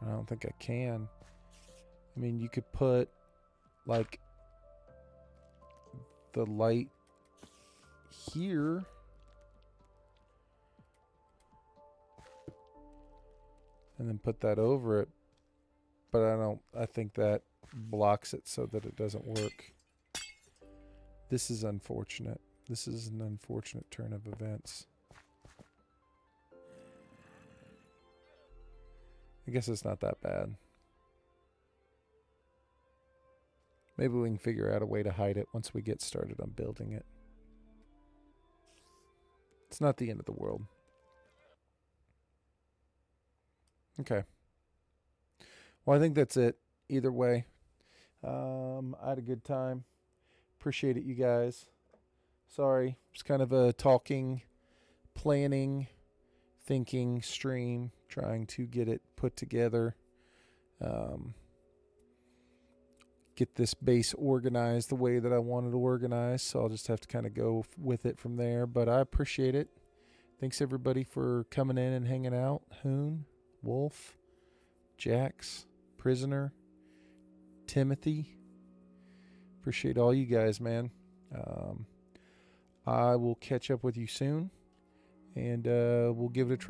I don't think I can. I mean, you could put like the light here. And then put that over it. But I think that blocks it so that it doesn't work. This is unfortunate. This is an unfortunate turn of events. I guess it's not that bad. Maybe we can figure out a way to hide it once we get started on building it. It's not the end of the world. Okay. Well, I think that's it. Either way, I had a good time. Appreciate it, you guys. Sorry, it's kind of a talking, planning, thinking stream, trying to get it put together. Get this base organized the way that I wanted to organize. So I'll just have to kind of go with it from there. But I appreciate it. Thanks everybody for coming in and hanging out. Hoon, Wolf, Jax, Prisoner, Timothy. Appreciate all you guys, man. I will catch up with you soon. And we'll give it a try.